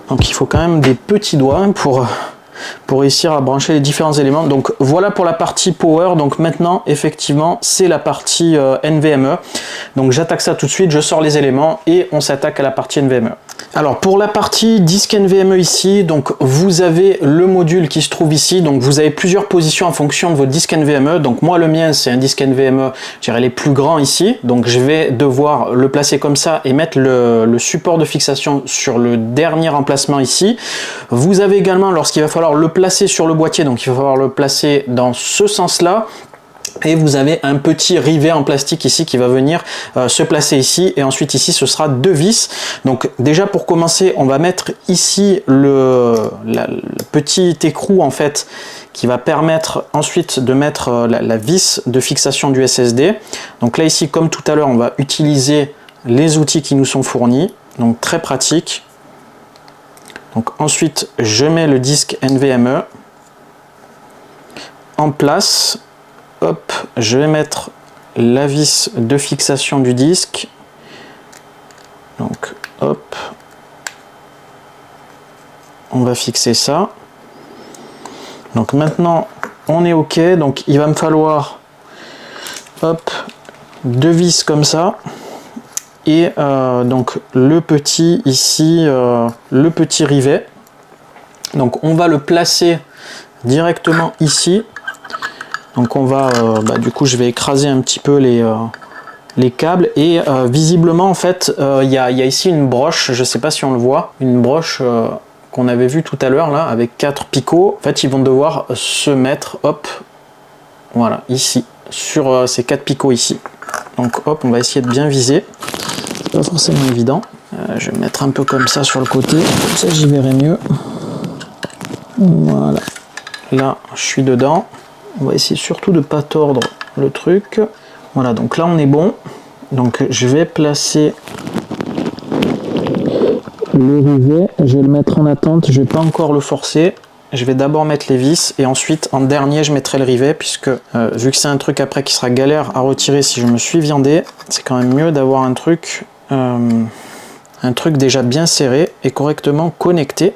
Donc il faut quand même des petits doigts pour réussir à brancher les différents éléments. Donc voilà pour la partie power. Donc maintenant effectivement c'est la partie NVMe. Donc j'attaque ça tout de suite, je sors les éléments et on s'attaque à la partie NVMe. Alors pour la partie disque NVMe ici, donc vous avez le module qui se trouve ici. Donc vous avez plusieurs positions en fonction de votre disque NVMe. Donc moi le mien c'est un disque NVMe, je dirais les plus grands ici. Donc je vais devoir le placer comme ça et mettre le support de fixation sur le dernier emplacement ici. Vous avez également, lorsqu'il va falloir le placer sur le boîtier, donc il va falloir le placer dans ce sens-là. Et vous avez un petit rivet en plastique ici qui va venir se placer ici, et ensuite ici ce sera 2 vis. Donc déjà pour commencer on va mettre ici le petit écrou en fait qui va permettre ensuite de mettre la vis de fixation du SSD. Donc là ici comme tout à l'heure on va utiliser les outils qui nous sont fournis, donc très pratique. Donc ensuite je mets le disque NVMe en place. Hop, je vais mettre la vis de fixation du disque. Donc hop, on va fixer ça. Donc maintenant on est ok. Donc il va me falloir hop 2 vis comme ça. Et donc le petit ici, le petit rivet. Donc on va le placer directement ici. Donc on va, du coup je vais écraser un petit peu les câbles, et visiblement en fait il y a ici une broche, je sais pas si on le voit, une broche qu'on avait vu tout à l'heure là avec 4 picots. En fait ils vont devoir se mettre, hop, voilà, ici, sur ces 4 picots ici. Donc hop, on va essayer de bien viser, c'est pas forcément évident. Je vais mettre un peu comme ça sur le côté, comme ça j'y verrai mieux. Voilà, là je suis dedans. On va essayer surtout de ne pas tordre le truc. Voilà, donc là on est bon. Donc je vais placer le rivet. Je vais le mettre en attente. Je ne vais pas encore le forcer. Je vais d'abord mettre les vis et ensuite en dernier je mettrai le rivet, puisque vu que c'est un truc après qui sera galère à retirer si je me suis viandé, c'est quand même mieux d'avoir un truc déjà bien serré et correctement connecté.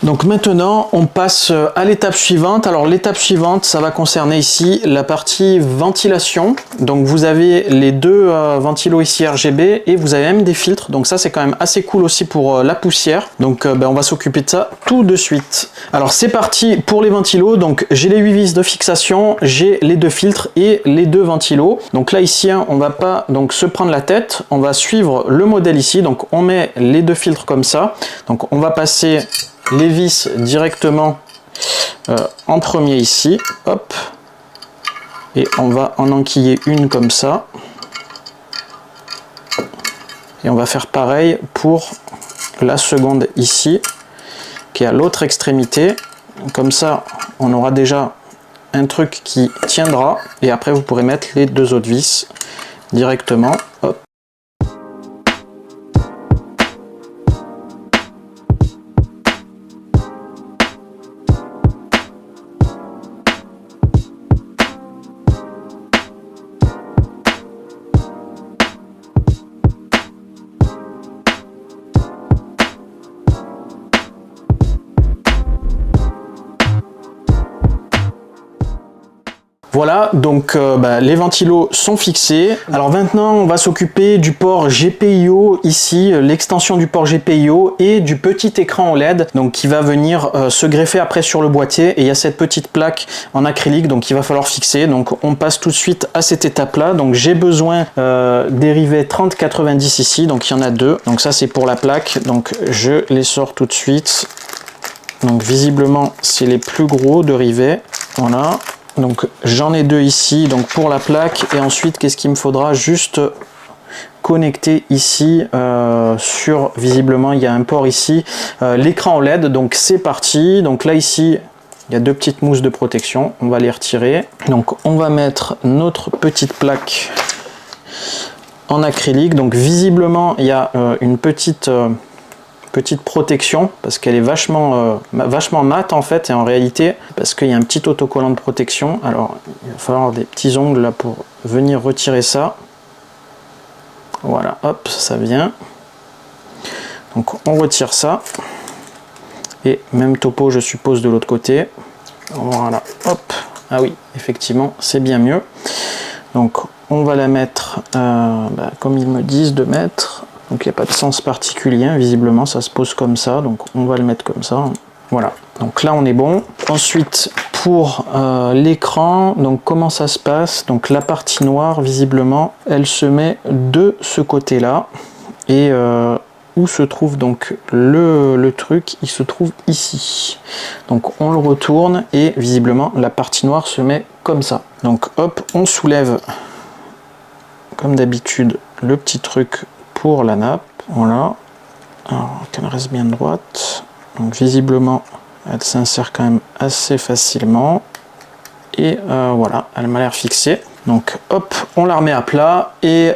Donc maintenant on passe à l'étape suivante. Alors l'étape suivante, ça va concerner ici la partie ventilation. Donc vous avez les 2 ventilos ici RGB et vous avez même des filtres. Donc ça c'est quand même assez cool aussi pour la poussière. Donc on va s'occuper de ça tout de suite. Alors c'est parti pour les ventilos. Donc j'ai les 8 vis de fixation, j'ai les 2 filtres et les 2 ventilos. Donc là ici on va pas donc se prendre la tête, on va suivre le modèle ici. Donc on met les 2 filtres comme ça. Donc on va passer les vis directement en premier ici, hop, et on va en enquiller une comme ça, et on va faire pareil pour la seconde ici qui est à l'autre extrémité. Comme ça on aura déjà un truc qui tiendra, et après vous pourrez mettre les 2 autres vis directement, hop. Voilà, donc les ventilos sont fixés. Alors maintenant, on va s'occuper du port GPIO ici, l'extension du port GPIO et du petit écran OLED, donc qui va venir se greffer après sur le boîtier. Et il y a cette petite plaque en acrylique, donc il va falloir fixer. Donc on passe tout de suite à cette étape-là. Donc j'ai besoin des rivets 30-90 ici, donc il y en a deux. Donc ça c'est pour la plaque, donc je les sors tout de suite. Donc visiblement c'est les plus gros de rivets, voilà. Donc j'en ai deux ici, donc pour la plaque, et ensuite qu'est-ce qu'il me faudra? Juste connecter ici sur, visiblement il y a un port ici, l'écran OLED. Donc c'est parti. Donc là ici il y a deux petites mousses de protection, on va les retirer. Donc on va mettre notre petite plaque en acrylique. Donc visiblement il y a une petite protection parce qu'elle est vachement mate en fait, et en réalité parce qu'il y a un petit autocollant de protection. Alors il va falloir des petits ongles là pour venir retirer ça. Voilà, hop, ça vient. Donc on retire ça, et même topo je suppose de l'autre côté. Voilà, hop, ah oui, effectivement c'est bien mieux. Donc on va la mettre comme ils me disent de mettre. Donc il n'y a pas de sens particulier, visiblement ça se pose comme ça, donc on va le mettre comme ça. Voilà, donc là on est bon. Ensuite pour l'écran, donc comment ça se passe? Donc la partie noire, visiblement, elle se met de ce côté-là. Et où se trouve donc le truc? Il se trouve ici. Donc on le retourne et visiblement la partie noire se met comme ça. Donc hop, on soulève comme d'habitude le petit truc pour la nappe, voilà. Alors qu'elle reste bien droite. Donc visiblement elle s'insère quand même assez facilement, et voilà, elle m'a l'air fixée. Donc hop, on la remet à plat, et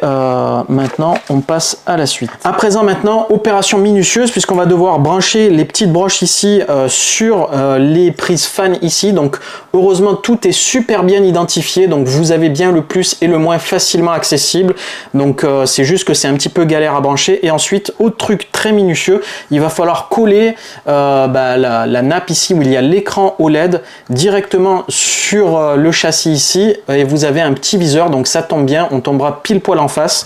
maintenant on passe à la suite. À présent maintenant, opération minutieuse, puisqu'on va devoir brancher les petites broches ici sur les prises fan ici. Donc heureusement tout est super bien identifié, donc vous avez bien le plus et le moins facilement accessible. Donc c'est juste que c'est un petit peu galère à brancher. Et ensuite, autre truc très minutieux, il va falloir coller la nappe ici où il y a l'écran OLED directement sur le châssis ici, et vous avez un petit viseur, donc ça tombe bien, on tombera pile poil en face.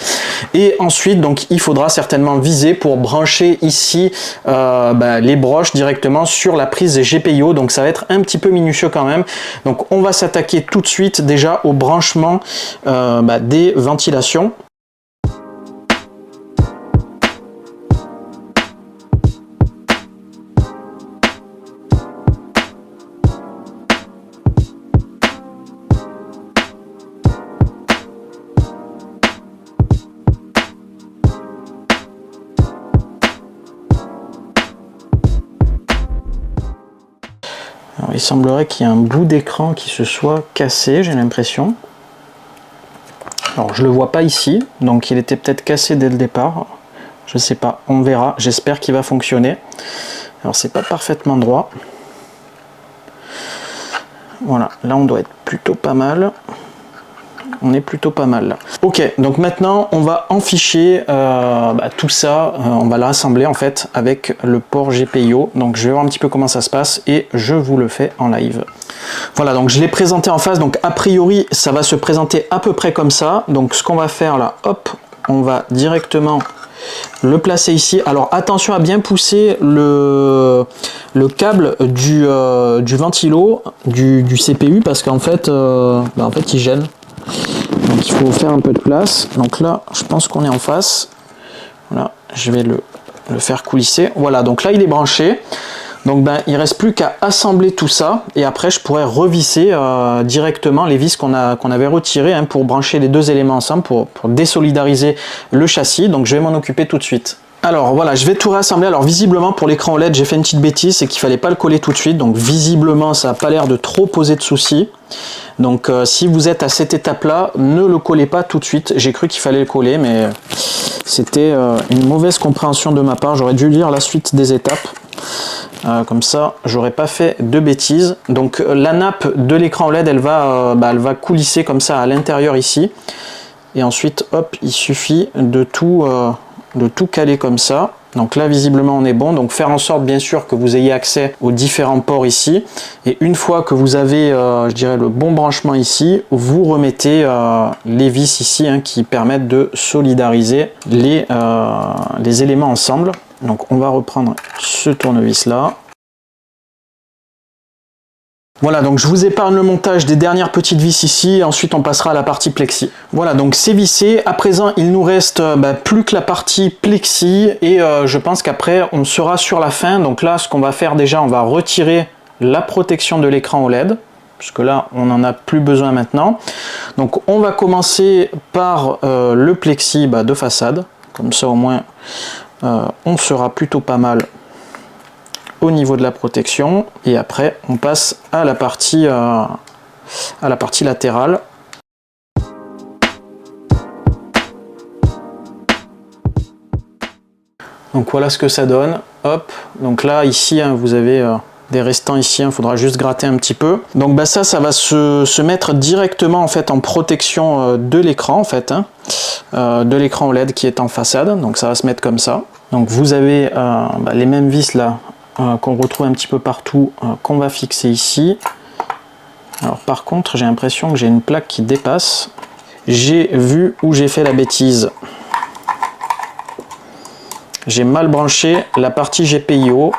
Et ensuite donc il faudra certainement viser pour brancher ici les broches directement sur la prise GPIO, donc ça va être un petit peu minutieux quand même. Donc on va s'attaquer tout de suite déjà au branchement des ventilations. Alors, il semblerait qu'il y ait un bout d'écran qui se soit cassé, j'ai l'impression. Alors je le vois pas ici, donc il était peut-être cassé dès le départ. Je sais pas, on verra. J'espère qu'il va fonctionner. Alors c'est pas parfaitement droit. Voilà, là on doit être plutôt pas mal. On est plutôt pas mal là. Ok, donc maintenant on va enficher tout ça, on va l'assembler en fait avec le port GPIO. Donc je vais voir un petit peu comment ça se passe et je vous le fais en live. Voilà, donc je l'ai présenté en face, donc a priori ça va se présenter à peu près comme ça. Donc ce qu'on va faire là, hop, on va directement le placer ici. Alors attention à bien pousser le câble du ventilo, du CPU, parce qu'en fait, il gêne. Donc il faut faire un peu de place. Donc là, je pense qu'on est en face. Voilà, je vais le faire coulisser. Voilà, donc là il est branché. Donc il ne reste plus qu'à assembler tout ça, et après je pourrais revisser directement les vis qu'on avait retirées pour brancher les deux éléments ensemble pour désolidariser le châssis. Donc je vais m'en occuper tout de suite. Alors voilà, je vais tout réassembler. Alors visiblement pour l'écran OLED, j'ai fait une petite bêtise, c'est qu'il fallait pas le coller tout de suite. Donc visiblement ça n'a pas l'air de trop poser de soucis. Donc si vous êtes à cette étape-là, ne le collez pas tout de suite. J'ai cru qu'il fallait le coller, mais c'était une mauvaise compréhension de ma part. J'aurais dû lire la suite des étapes. Comme ça, j'aurais pas fait de bêtises. Donc la nappe de l'écran OLED, elle va coulisser comme ça à l'intérieur ici. Et ensuite, hop, il suffit de tout caler comme ça. Donc là, visiblement, on est bon. Donc faire en sorte, bien sûr, que vous ayez accès aux différents ports ici. Et une fois que vous avez, je dirais, le bon branchement ici, vous remettez les vis ici hein, qui permettent de solidariser les éléments ensemble. Donc on va reprendre ce tournevis là. Voilà, donc je vous épargne le montage des dernières petites vis ici, et ensuite on passera à la partie plexi. Voilà, donc c'est vissé. À présent, il nous reste plus que la partie plexi, et je pense qu'après on sera sur la fin. Donc là, ce qu'on va faire déjà, on va retirer la protection de l'écran OLED, puisque là, on n'en a plus besoin maintenant. Donc on va commencer par le plexi de façade, comme ça au moins on sera plutôt pas mal au niveau de la protection, et après on passe à la partie latérale. Donc voilà ce que ça donne. Hop, donc là ici hein, vous avez des restants ici, il faudra juste gratter un petit peu. Donc ça va se mettre directement en fait en protection de l'écran en fait, hein, de l'écran OLED qui est en façade. Donc ça va se mettre comme ça. Donc vous avez les mêmes vis là qu'on retrouve un petit peu partout, qu'on va fixer ici. Alors par contre, j'ai l'impression que j'ai une plaque qui dépasse. J'ai vu où j'ai fait la bêtise. J'ai mal branché la partie GPIO.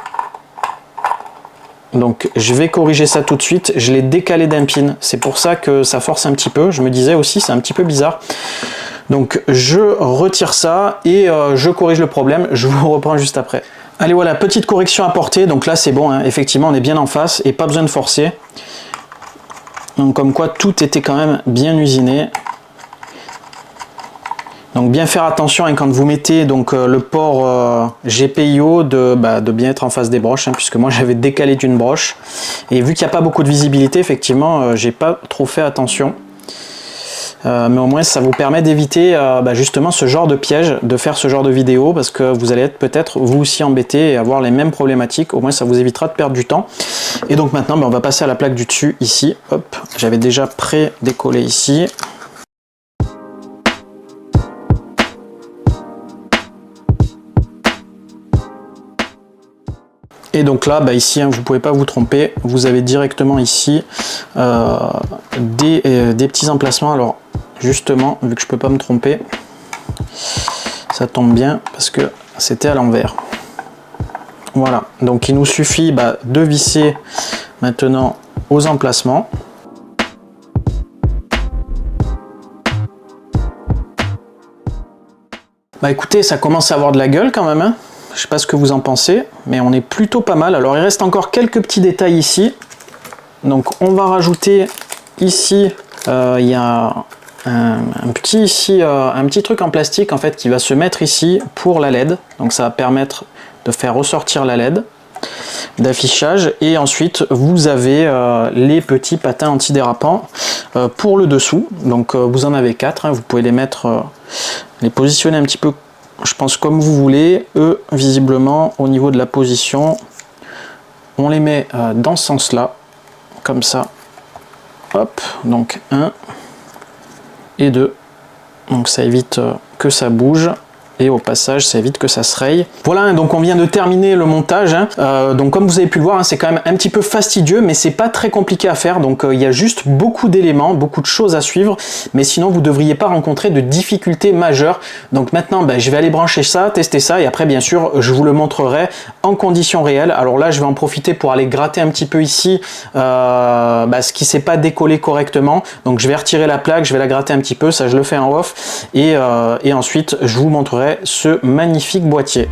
Donc je vais corriger ça tout de suite. Je l'ai décalé d'un pin. C'est pour ça que ça force un petit peu. Je me disais aussi, c'est un petit peu bizarre. Donc je retire ça et je corrige le problème. Je vous reprends juste après. Allez voilà, petite correction apportée, donc là c'est bon, hein. Effectivement on est bien en face et pas besoin de forcer. Donc comme quoi tout était quand même bien usiné. Donc bien faire attention hein, quand vous mettez donc, le port GPIO de bien être en face des broches, hein, puisque moi j'avais décalé d'une broche. Et vu qu'il n'y a pas beaucoup de visibilité, effectivement j'ai pas trop fait attention. Mais au moins ça vous permet d'éviter justement ce genre de piège, de faire ce genre de vidéo, parce que vous allez être peut-être vous aussi embêté et avoir les mêmes problématiques. Au moins ça vous évitera de perdre du temps. Et donc maintenant on va passer à la plaque du dessus ici. Hop, j'avais déjà pré-décollé ici. Et donc là, ici, hein, vous ne pouvez pas vous tromper, vous avez directement ici des petits emplacements. Alors justement, vu que je ne peux pas me tromper, ça tombe bien parce que c'était à l'envers. Voilà, donc il nous suffit de visser maintenant aux emplacements. Écoutez, ça commence à avoir de la gueule quand même, hein. Je sais pas ce que vous en pensez, mais on est plutôt pas mal. Alors il reste encore quelques petits détails ici. Donc on va rajouter ici, il y a un petit truc en plastique en fait qui va se mettre ici pour la LED. Donc ça va permettre de faire ressortir la LED d'affichage. Et ensuite vous avez les petits patins antidérapants pour le dessous. Donc vous en avez 4, hein. Vous pouvez les mettre, les positionner un petit peu, je pense comme vous voulez. Eux visiblement au niveau de la position on les met dans ce sens là, comme ça. Hop, donc 1 et 2, donc ça évite que ça bouge. Et au passage ça évite que ça se raye. Voilà, donc on vient de terminer le montage, hein. Donc comme vous avez pu le voir, hein, c'est quand même un petit peu fastidieux, mais c'est pas très compliqué à faire. Donc il y a juste beaucoup d'éléments, beaucoup de choses à suivre, mais sinon vous devriez pas rencontrer de difficultés majeures. Donc maintenant je vais aller brancher ça, tester ça, et après bien sûr je vous le montrerai en conditions réelles. Alors là je vais en profiter pour aller gratter un petit peu ici ce qui s'est pas décollé correctement. Donc je vais retirer la plaque, je vais la gratter un petit peu, ça je le fais en off, et ensuite je vous montrerai ce magnifique boîtier.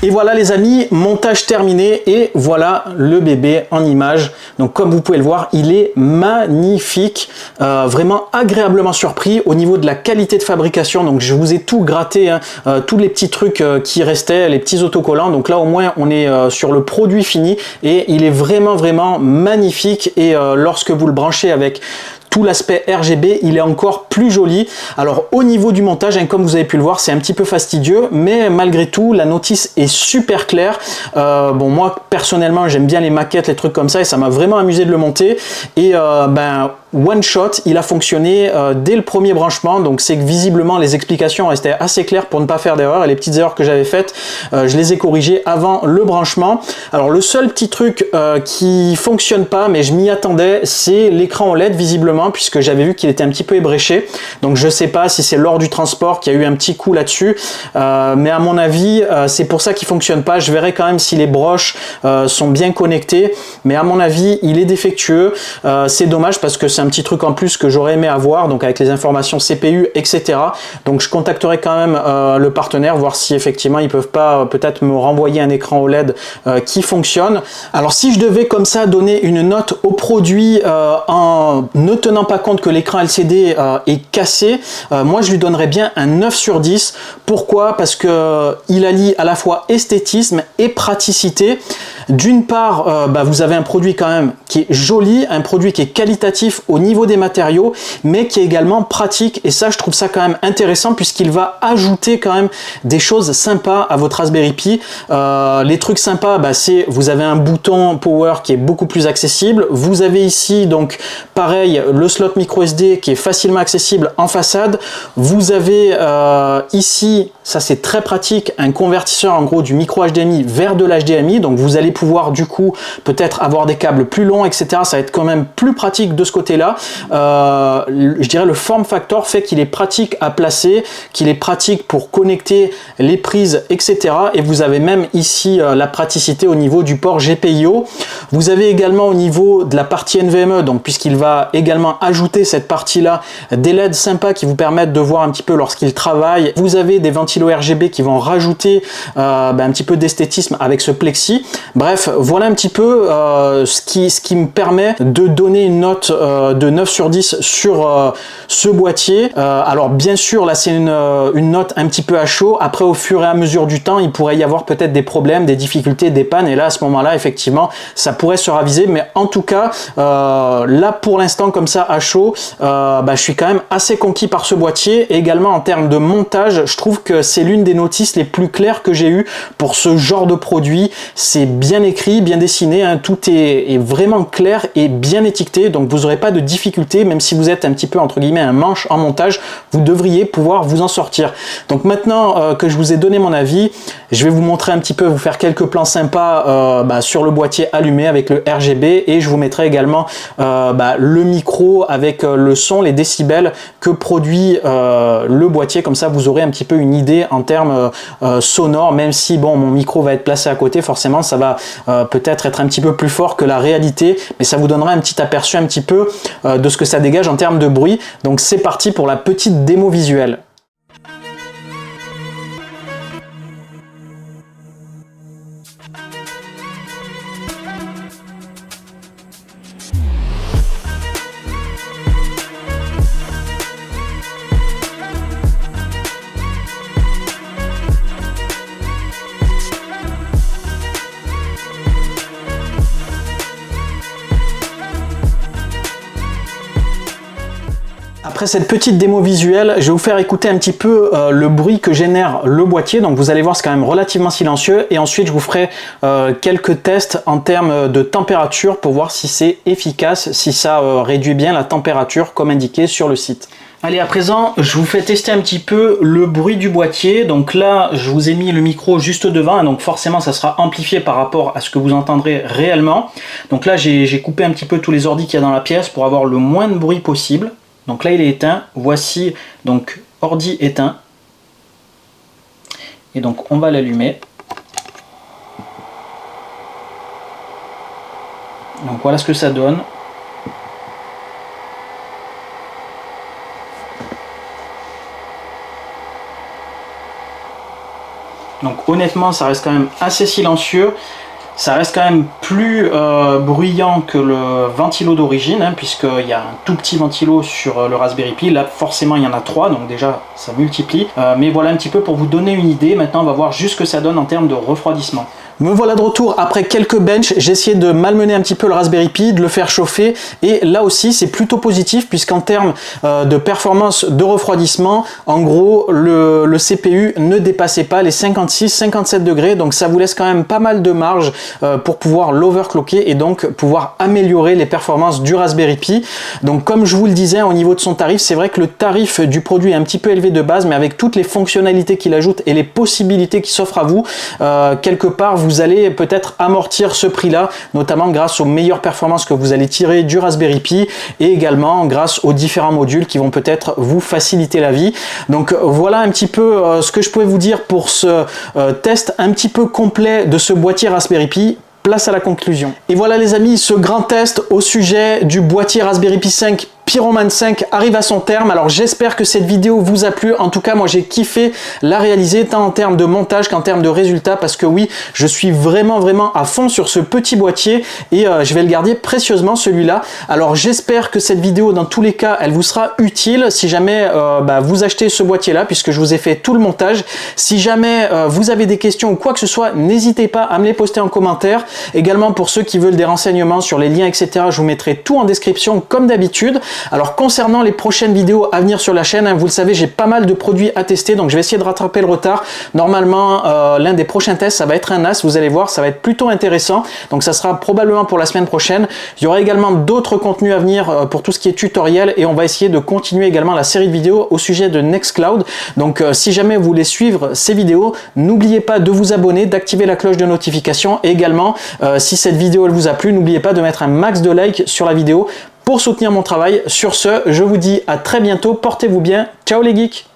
Et voilà les amis, montage terminé, et voilà le bébé en image. Donc comme vous pouvez le voir, il est magnifique, vraiment agréablement surpris au niveau de la qualité de fabrication. Donc je vous ai tout gratté, hein, tous les petits trucs qui restaient, les petits autocollants. Donc là au moins on est sur le produit fini, et il est vraiment magnifique. Et lorsque vous le branchez avec tout l'aspect RGB, il est encore plus joli. Alors au niveau du montage, hein, comme vous avez pu le voir, c'est un petit peu fastidieux, mais malgré tout la notice est super claire. Bon, moi personnellement j'aime bien les maquettes, les trucs comme ça, et ça m'a vraiment amusé de le monter. Et one shot, il a fonctionné dès le premier branchement. Donc c'est que visiblement les explications restaient assez claires pour ne pas faire d'erreur, et les petites erreurs que j'avais faites, je les ai corrigées avant le branchement. Alors le seul petit truc qui fonctionne pas, mais je m'y attendais, c'est l'écran OLED visiblement, puisque j'avais vu qu'il était un petit peu ébréché. Donc je sais pas si c'est lors du transport qu'il y a eu un petit coup là-dessus, mais à mon avis c'est pour ça qu'il fonctionne pas. Je verrai quand même si les broches sont bien connectées, mais à mon avis il est défectueux. C'est dommage parce que c'est un petit truc en plus que j'aurais aimé avoir, donc avec les informations CPU, etc. Donc je contacterai quand même le partenaire, voir si effectivement ils peuvent pas peut-être me renvoyer un écran OLED qui fonctionne. Alors si je devais comme ça donner une note au produit en ne tenant pas compte que l'écran LCD est cassé, moi je lui donnerais bien un 9 sur 10. Pourquoi? Parce que il allie à la fois esthétisme et praticité. D'une part, vous avez un produit quand même qui est joli, un produit qui est qualitatif au niveau des matériaux, mais qui est également pratique, et ça je trouve ça quand même intéressant puisqu'il va ajouter quand même des choses sympas à votre Raspberry Pi. Les trucs sympas, c'est vous avez un bouton power qui est beaucoup plus accessible, vous avez ici donc pareil le slot micro SD qui est facilement accessible en façade, vous avez ici, ça c'est très pratique, un convertisseur en gros du micro HDMI vers de l'HDMI, donc vous allez pouvoir du coup peut-être avoir des câbles plus longs, etc. Ça va être quand même plus pratique de ce côté-là. Je dirais le form factor fait qu'il est pratique à placer, qu'il est pratique pour connecter les prises, etc. Et vous avez même ici la praticité au niveau du port GPIO. Vous avez également au niveau de la partie NVMe, donc puisqu'il va également ajouter cette partie-là, des LED sympas qui vous permettent de voir un petit peu lorsqu'il travaille. Vous avez des ventilos RGB qui vont rajouter un petit peu d'esthétisme avec ce plexi. Bref, voilà un petit peu ce qui me permet de donner une note de 9 sur 10 sur ce boîtier. Alors bien sûr, là c'est une note un petit peu à chaud. Après, au fur et à mesure du temps, il pourrait y avoir peut-être des problèmes, des difficultés, des pannes. Et là, à ce moment-là, effectivement, ça pourrait se raviser. Mais en tout cas, là pour l'instant, comme ça, à chaud, je suis quand même assez conquis par ce boîtier. Et également, en termes de montage, je trouve que c'est l'une des notices les plus claires que j'ai eues pour ce genre de produit. C'est bien écrit, bien dessiné, hein. Tout est vraiment clair et bien étiqueté, donc vous n'aurez pas de difficulté, même si vous êtes un petit peu entre guillemets un manche en montage, vous devriez pouvoir vous en sortir. Donc maintenant que je vous ai donné mon avis, je vais vous montrer un petit peu, vous faire quelques plans sympas sur le boîtier allumé avec le RGB, et je vous mettrai également le micro avec le son, les décibels que produit le boîtier, comme ça vous aurez un petit peu une idée en termes sonores, même si bon, mon micro va être placé à côté, forcément ça va peut-être être un petit peu plus fort que la réalité, mais ça vous donnera un petit aperçu un petit peu de ce que ça dégage en termes de bruit. Donc c'est parti pour la petite démo visuelle. Après cette petite démo visuelle, je vais vous faire écouter un petit peu le bruit que génère le boîtier. Donc vous allez voir, c'est quand même relativement silencieux. Et ensuite, je vous ferai quelques tests en termes de température pour voir si c'est efficace, si ça réduit bien la température comme indiqué sur le site. Allez, à présent, je vous fais tester un petit peu le bruit du boîtier. Donc là, je vous ai mis le micro juste devant, donc forcément, ça sera amplifié par rapport à ce que vous entendrez réellement. Donc là, j'ai coupé un petit peu tous les ordis qu'il y a dans la pièce pour avoir le moins de bruit possible. Donc là il est éteint, voici donc ordi éteint, et donc on va l'allumer. Donc voilà ce que ça donne. Donc honnêtement ça reste quand même assez silencieux. Ça reste quand même plus bruyant que le ventilo d'origine, hein, puisqu'il y a un tout petit ventilo sur le Raspberry Pi. Là, forcément, il y en a 3, donc déjà, ça multiplie. Mais voilà un petit peu pour vous donner une idée. Maintenant, on va voir juste ce que ça donne en termes de refroidissement. Me voilà de retour après quelques benches. J'ai essayé de malmener un petit peu le Raspberry Pi, de le faire chauffer, et là aussi c'est plutôt positif puisqu'en termes de performance de refroidissement, en gros le CPU ne dépassait pas les 56-57 degrés, donc ça vous laisse quand même pas mal de marge pour pouvoir l'overclocker et donc pouvoir améliorer les performances du Raspberry Pi. Donc comme je vous le disais, au niveau de son tarif, c'est vrai que le tarif du produit est un petit peu élevé de base, mais avec toutes les fonctionnalités qu'il ajoute et les possibilités qui s'offrent à vous, quelque part vous allez peut-être amortir ce prix-là, notamment grâce aux meilleures performances que vous allez tirer du Raspberry Pi et également grâce aux différents modules qui vont peut-être vous faciliter la vie. Donc voilà un petit peu ce que je pouvais vous dire pour ce test un petit peu complet de ce boîtier Raspberry Pi. Place à la conclusion. Et voilà les amis, ce grand test au sujet du boîtier Raspberry Pi 5 Pyroman 5 arrive à son terme. Alors j'espère que cette vidéo vous a plu. En tout cas, moi j'ai kiffé la réaliser tant en termes de montage qu'en termes de résultats, parce que oui, je suis vraiment à fond sur ce petit boîtier et je vais le garder précieusement celui-là. Alors j'espère que cette vidéo dans tous les cas elle vous sera utile si jamais vous achetez ce boîtier là, puisque je vous ai fait tout le montage. Si jamais vous avez des questions ou quoi que ce soit, n'hésitez pas à me les poster en commentaire. Également pour ceux qui veulent des renseignements sur les liens etc, je vous mettrai tout en description comme d'habitude. Alors concernant les prochaines vidéos à venir sur la chaîne, vous le savez, j'ai pas mal de produits à tester, donc je vais essayer de rattraper le retard. Normalement, l'un des prochains tests, ça va être un NAS, vous allez voir, ça va être plutôt intéressant. Donc ça sera probablement pour la semaine prochaine. Il y aura également d'autres contenus à venir pour tout ce qui est tutoriel, et on va essayer de continuer également la série de vidéos au sujet de Nextcloud. Donc si jamais vous voulez suivre ces vidéos, n'oubliez pas de vous abonner, d'activer la cloche de notification, et également si cette vidéo elle vous a plu, n'oubliez pas de mettre un max de likes sur la vidéo pour soutenir mon travail. Sur ce, je vous dis à très bientôt, portez-vous bien, ciao les geeks!